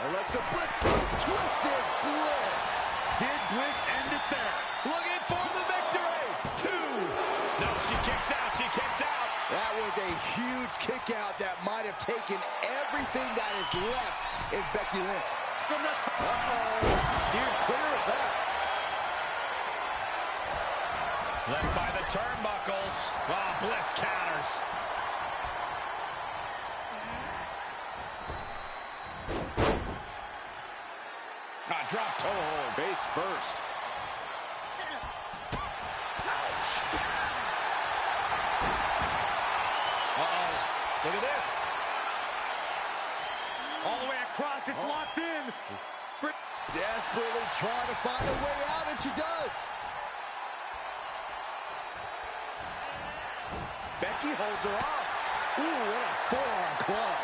Alexa Bliss, twisted Bliss. Did Bliss end it there? Looking for the victory. 2. No, she kicks out. She kicks out. That was a huge kick out that might have taken everything that is left in Becky Lynch. From the top. Steered clear of that. Led by the turnbuckles. Oh, Bliss counters. drop toe hold. Face first. Uh-oh. Look at this. All the way across, it's locked in. Desperately trying to find a way out, and she does. Becky holds her off. Ooh, what a forearm club.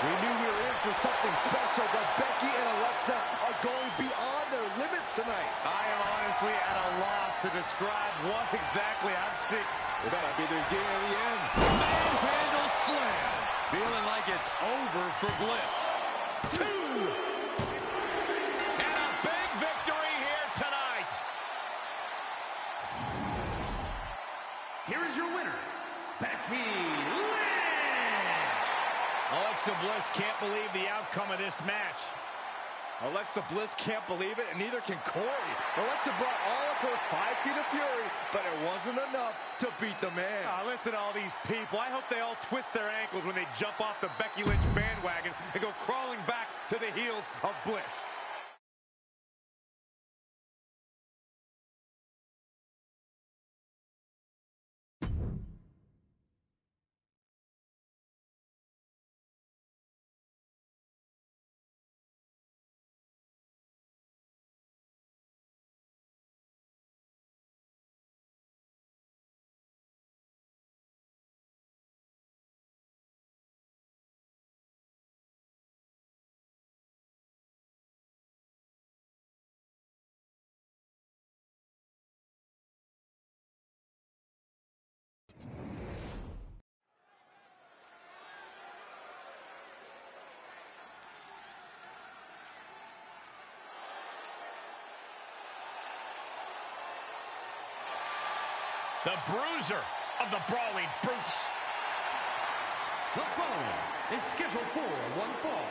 We knew we were in for something special, but Becky and Alexa are going beyond their limits tonight. I am honestly at a loss to describe what exactly I'm seeing. This might be the beginning of the end. Manhandle slam. Feeling like it's over for Bliss. 2. And a big victory here tonight. Here is your winner, Becky Lynch. Alexa Bliss can't believe the outcome of this match. Alexa Bliss can't believe it, and neither can Corey. Alexa brought all of her 5 feet of fury, but it wasn't enough to beat the man. Listen to all these people. I hope they all twist their ankles when they jump off the Becky Lynch bandwagon and go crawling back to the heels of Bliss. The bruiser of the Brawling Brutes. The following is scheduled for one fall,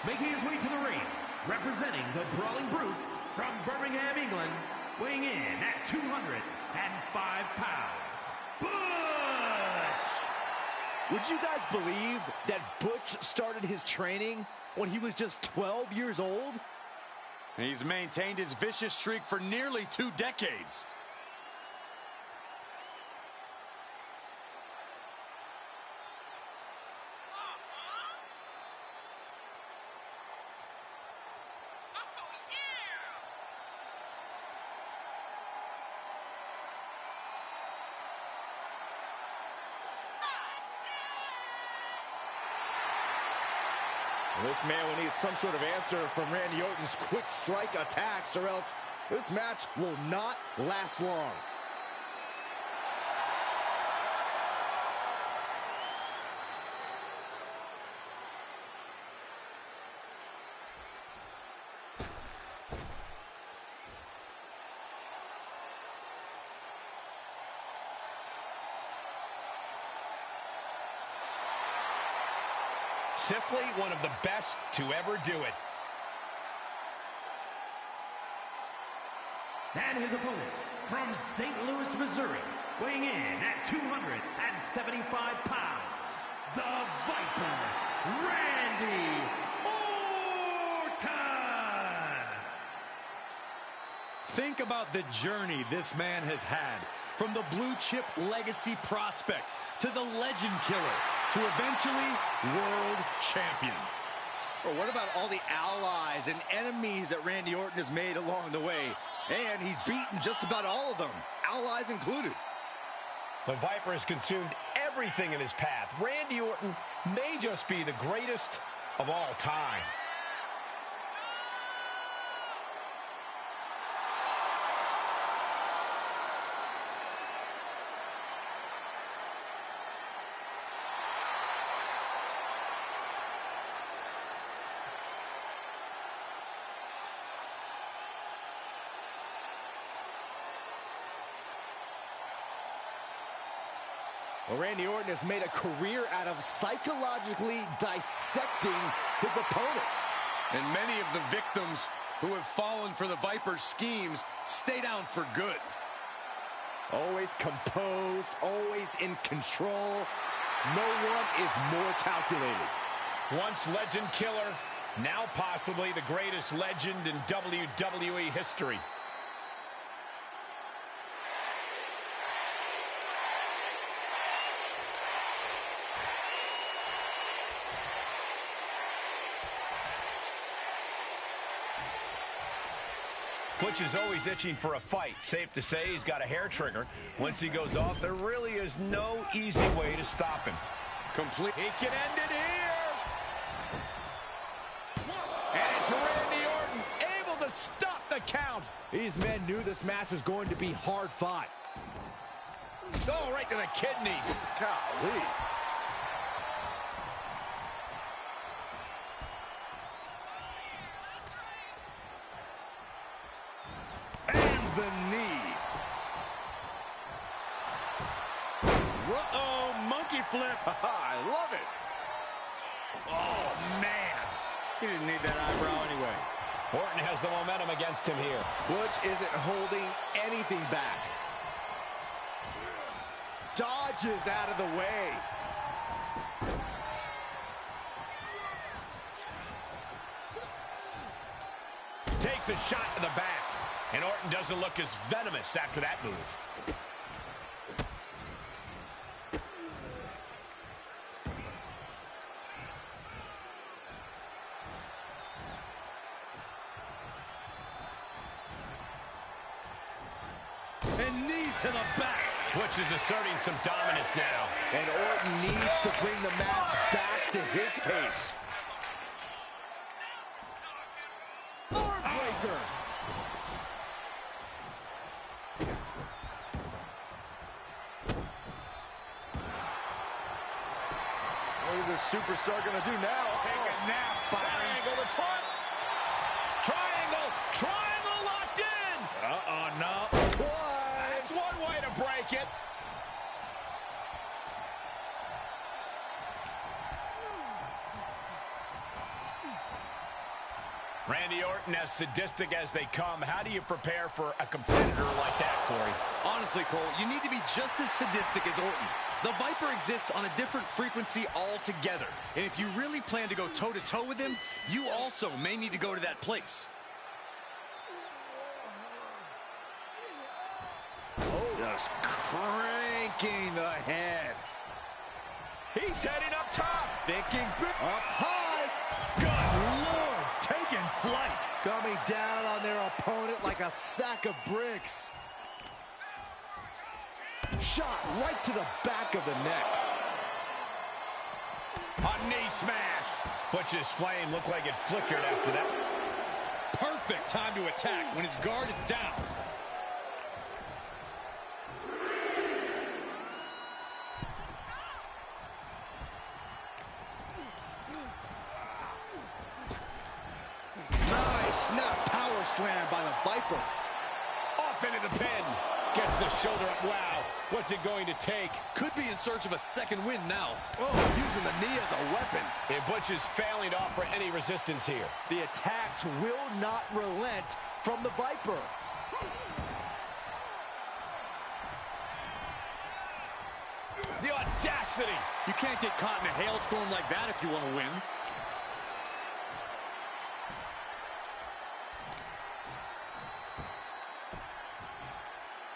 making his way to the ring, representing the Brawling Brutes from Birmingham, England, weighing in at 205 pounds, Butch! Would you guys believe that Butch started his training when he was just 12 years old? He's maintained his vicious streak for nearly 2 decades. This man will need some sort of answer from Randy Orton's quick strike attacks, or else this match will not last long. Simply one of the best to ever do it. And his opponent from St. Louis, Missouri, weighing in at 275 pounds, the Viper, Randy Orton! Think about the journey this man has had, from the blue chip legacy prospect to the legend killer to eventually world champion. Or what about all the allies and enemies that Randy Orton has made along the way? And he's beaten just about all of them, allies included. The Viper has consumed everything in his path. Randy Orton may just be the greatest of all time. Well, Randy Orton has made a career out of psychologically dissecting his opponents. And many of the victims who have fallen for the Viper's schemes stay down for good. Always composed, always in control. No one is more calculated. Once legend killer, Now possibly the greatest legend in WWE history. Butch is always itching for a fight. Safe to say he's got a hair trigger. Once he goes off, there really is no easy way to stop him. He can end it here. And it's Randy Orton able to stop the count. These men knew this match was going to be hard fought. Oh, right to the kidneys. Golly. The knee. Uh-oh, monkey flip. I love it. Oh, man. He didn't need that eyebrow anyway. Orton has the momentum against him here. Butch isn't holding anything back. Dodges out of the way. Takes a shot to the back. And Orton doesn't look as venomous after that move. And knees to the back. Butch is asserting some dominance now. And Orton needs to bring the match back to his pace. Armbreaker. What is this superstar going to do now? Take a nap, Triangle the trot. Triangle. Triangle locked in. Uh-oh, no. That's one way to break it. Randy Orton, as sadistic as they come, how do you prepare for a competitor like that, Corey? Honestly, Cole, you need to be just as sadistic as Orton. The Viper exists on a different frequency altogether. And if you really plan to go toe-to-toe with him, you also may need to go to that place. Just cranking the head. He's heading up top. Thinking up high. Good Lord, taking flight. Coming down on their opponent like a sack of bricks. Shot right to the back of the neck. A knee smash. Butch's flame looked like it flickered after that. Perfect time to attack when his guard is down. Nice snap power slam by the Viper. Off into the pin. Gets the shoulder up. Wow. What's it going to take? Could be in search of a second win now. Oh, using the knee as a weapon. And Butch is failing to offer any resistance here. The attacks will not relent from the Viper. The audacity. You can't get caught in a hailstorm like that if you want to win.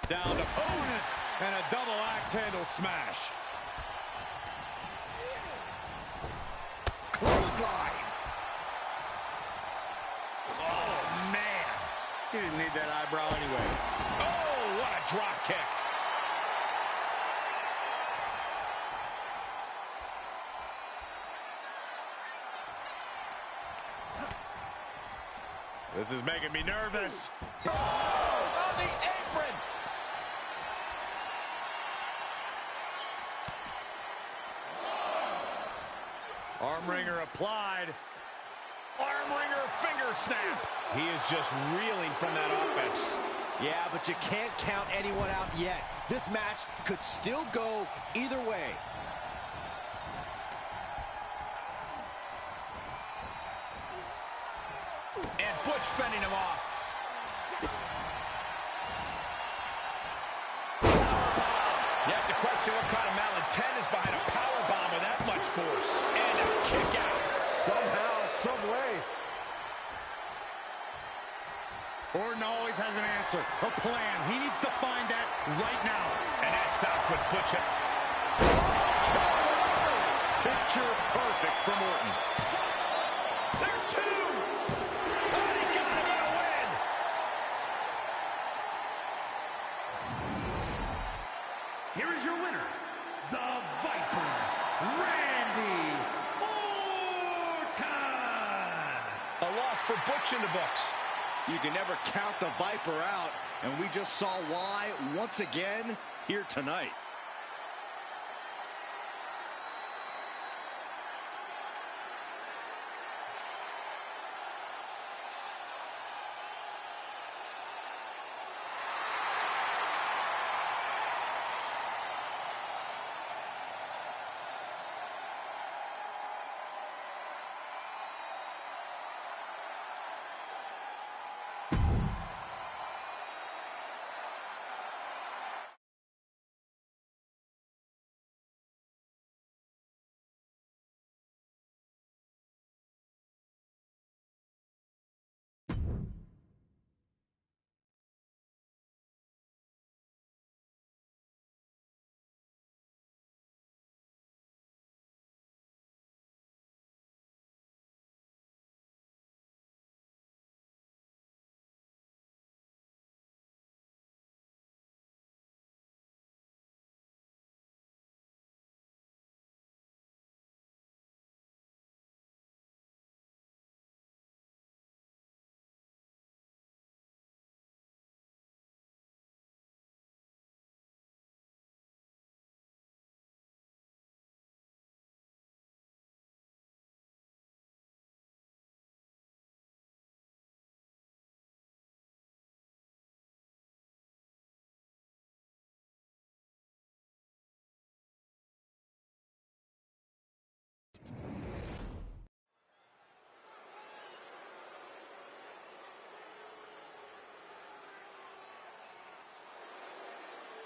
Down to opponent and a double axe handle smash. Clothesline. Oh, man. He didn't need that eyebrow anyway. Oh, what a drop kick. This is making me nervous. Oh, on the apron. Arm wringer applied. Arm wringer finger snap. He is just reeling from that offense. Yeah, but you can't count anyone out yet. This match could still go either way. And Butch fending him off. You have to question what kind of malintent is behind a powerbomb with that much force. And a kick out. Somehow, some way, Orton always has an answer, a plan. He needs to find that right now. And that stops with Butcher. Picture perfect from Orton. There's two! Oh, he got him in a win! Here is your winner, the Viper, Randy Orton! A loss for Butch in the books. You can never count the Viper out, and we just saw why once again here tonight.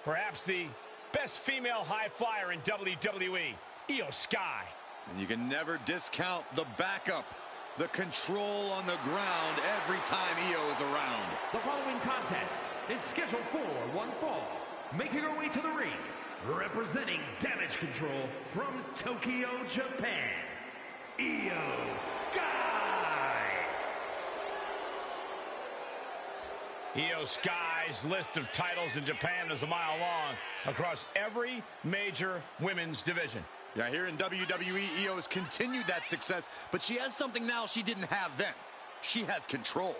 Perhaps the best female high flyer in WWE, Io Sky. And you can never discount the backup, the control on the ground every time Io is around. The following contest is scheduled for one fall. Making her way to the ring, representing Damage Control from Tokyo, Japan, Io Sky. Io Sky's list of titles in Japan is a mile long across every major women's division. Yeah, here in WWE, Io's continued that success, but she has something now she didn't have then. She has control.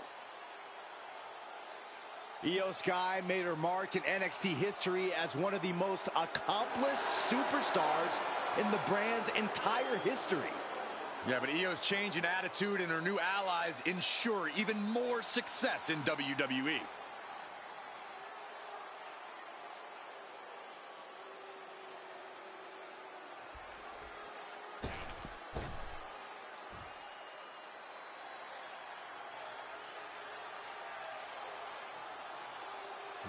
Io Sky made her mark in NXT history as one of the most accomplished superstars in the brand's entire history. Yeah, but Io's change in attitude and her new allies ensure even more success in WWE.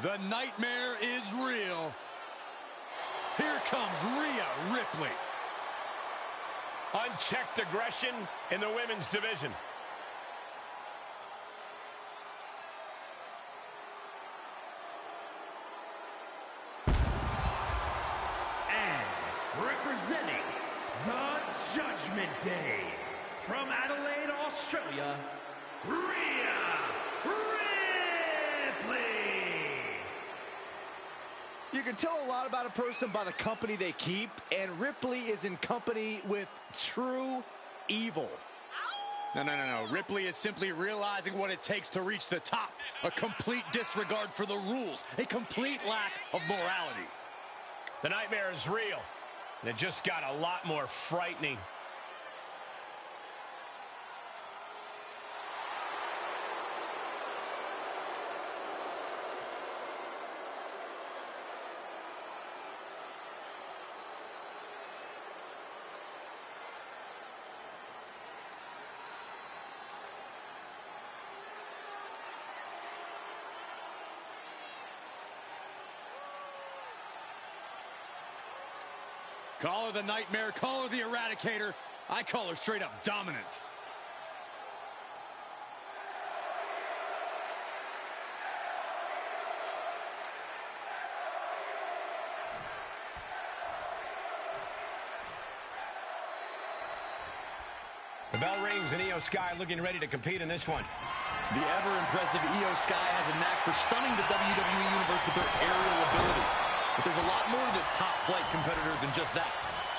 The nightmare is real. Here comes Rhea Ripley. Unchecked aggression in the women's division. And representing the Judgment Day, from Adelaide, Australia, Rhea Ripley. You can tell a lot about a person by the company they keep, and Ripley is in company with true evil. No. Ripley is simply realizing what it takes to reach the top. A complete disregard for the rules. A complete lack of morality. The nightmare is real, and it just got a lot more frightening. Call her the Nightmare, call her the Eradicator. I call her straight up dominant. The bell rings and Io Sky looking ready to compete in this one. The ever-impressive Io Sky has a knack for stunning the WWE Universe with her aerial abilities. But there's a lot more to this top-flight competitor than just that.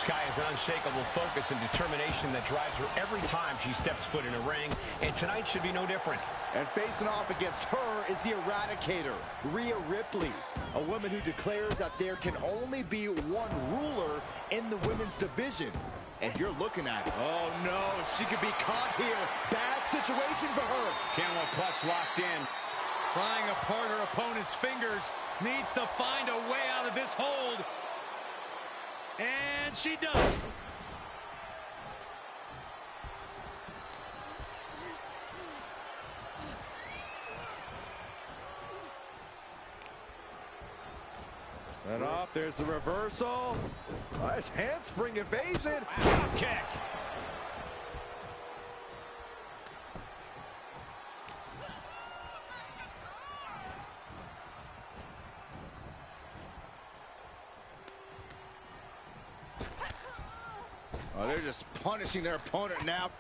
Sky has an unshakable focus and determination that drives her every time she steps foot in a ring, and tonight should be no different. And facing off against her is the Eradicator, Rhea Ripley, a woman who declares that there can only be one ruler in the women's division. And you're looking at it. Oh, no, she could be caught here. Bad situation for her. Camel clutch locked in. Prying apart her opponent's fingers. Needs to find a way out of this hold. And she does. Set off, there's the reversal. Nice handspring evasion. Drop kick. Oh, they're just punishing their opponent now.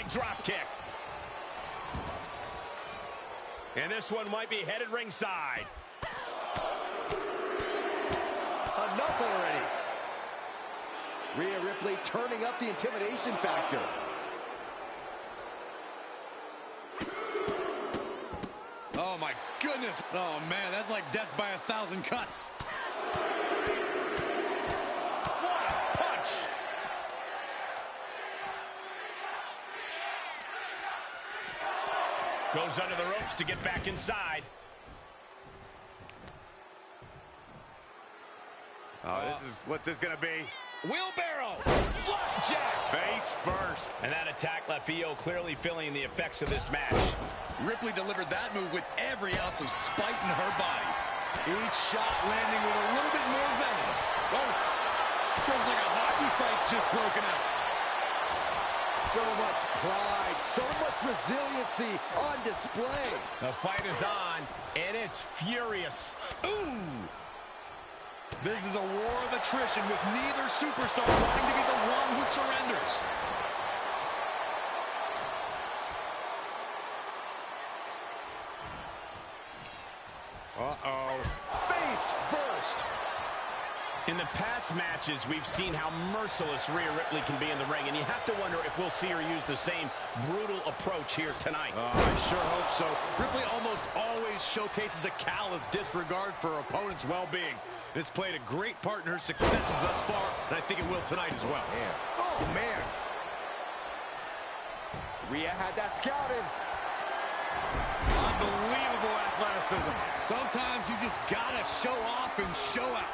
Drop kick. And this one might be headed ringside. Enough already. Rhea Ripley turning up the intimidation factor. Oh, my goodness. Oh, man, that's like death by 1,000 cuts. Goes under the ropes to get back inside. Oh, what's this gonna be? Wheelbarrow! Flapjack! Face first. And that attack left Io clearly feeling the effects of this match. Ripley delivered that move with every ounce of spite in her body. Each shot landing with a little bit more venom. Oh, feels like a hockey fight's just broken out. So much pride, so much resiliency on display. The fight is on, and it's furious. Ooh! This is a war of attrition with neither superstar wanting to be the one who surrenders. Uh-oh. Face first. In the past matches, we've seen how merciless Rhea Ripley can be in the ring, and you have to wonder if we'll see her use the same brutal approach here tonight. I sure hope so. Ripley almost always showcases a callous disregard for her opponent's well-being. It's played a great part in her successes thus far, and I think it will tonight as well. Man. Oh, man. Rhea had that scouted. Unbelievable athleticism. Sometimes you just gotta show off and show out.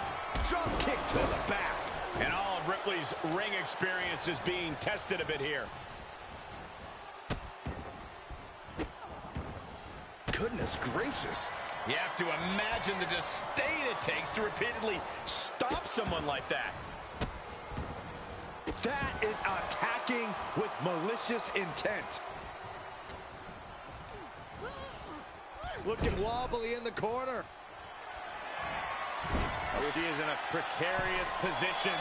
Drop kick to the back. And all of Ripley's ring experience is being tested a bit here. Goodness gracious. You have to imagine the disdain it takes to repeatedly stop someone like that. That is attacking with malicious intent. Looking wobbly in the corner. She is in a precarious position.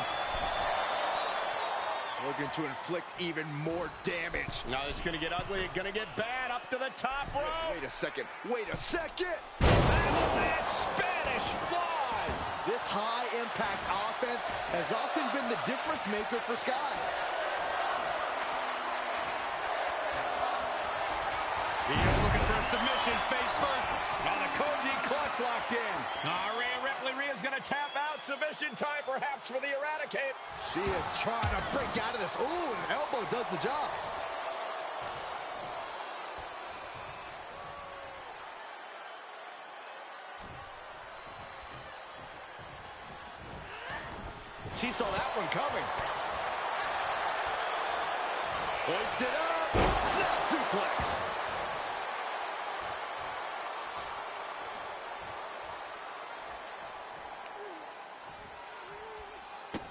Looking to inflict even more damage. Now it's going to get ugly. It's going to get bad up to the top rope. Wait a second. Wait a second. That Spanish fly. This high-impact offense has often been the difference maker for Sky. Looking for a submission, face first. Now the Koji clutch locked in. Rhea's going to tap out. Submission time perhaps for the Eradicate. She is trying to break out of this. Ooh, an elbow does the job. She saw that one coming. Hoisted up. Snap suplex.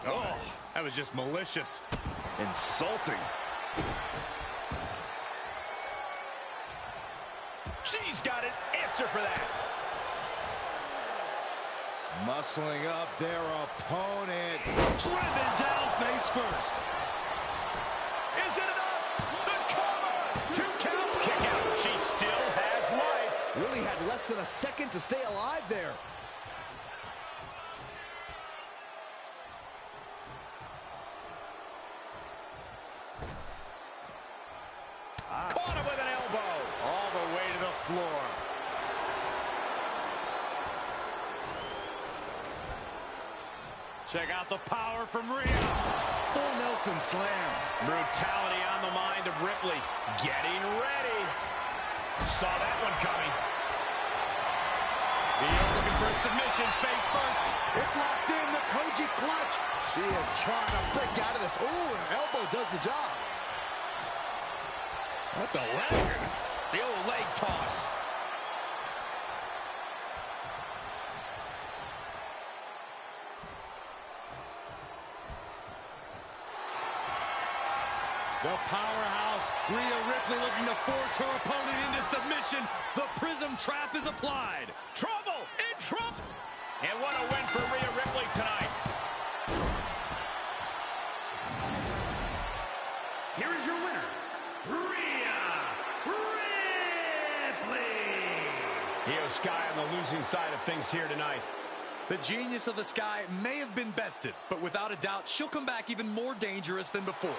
Oh, that was just malicious. Insulting. She's got an answer for that. Muscling up their opponent. Driven down face first. Is it enough? The cover! 2 count. Kick out. She still has life. Really had less than a second to stay alive there. Caught him with an elbow. All the way to the floor. Check out the power from Rhea. Full Nelson slam. Brutality on the mind of Ripley. Getting ready. Saw that one coming. Rhea looking for a submission, face first. It's locked in, the Koji clutch. She is trying to break out of this. Ooh, an elbow does the job. What the leg? The old leg toss. The powerhouse, Rhea Ripley looking to force her opponent into submission. The prism trap is applied. Trouble in trouble. And what a win for Rhea Ripley tonight. Here is your winner, Rhea Ripley. Io Sky on the losing side of things here tonight. The genius of the Sky may have been bested, but without a doubt, she'll come back even more dangerous than before.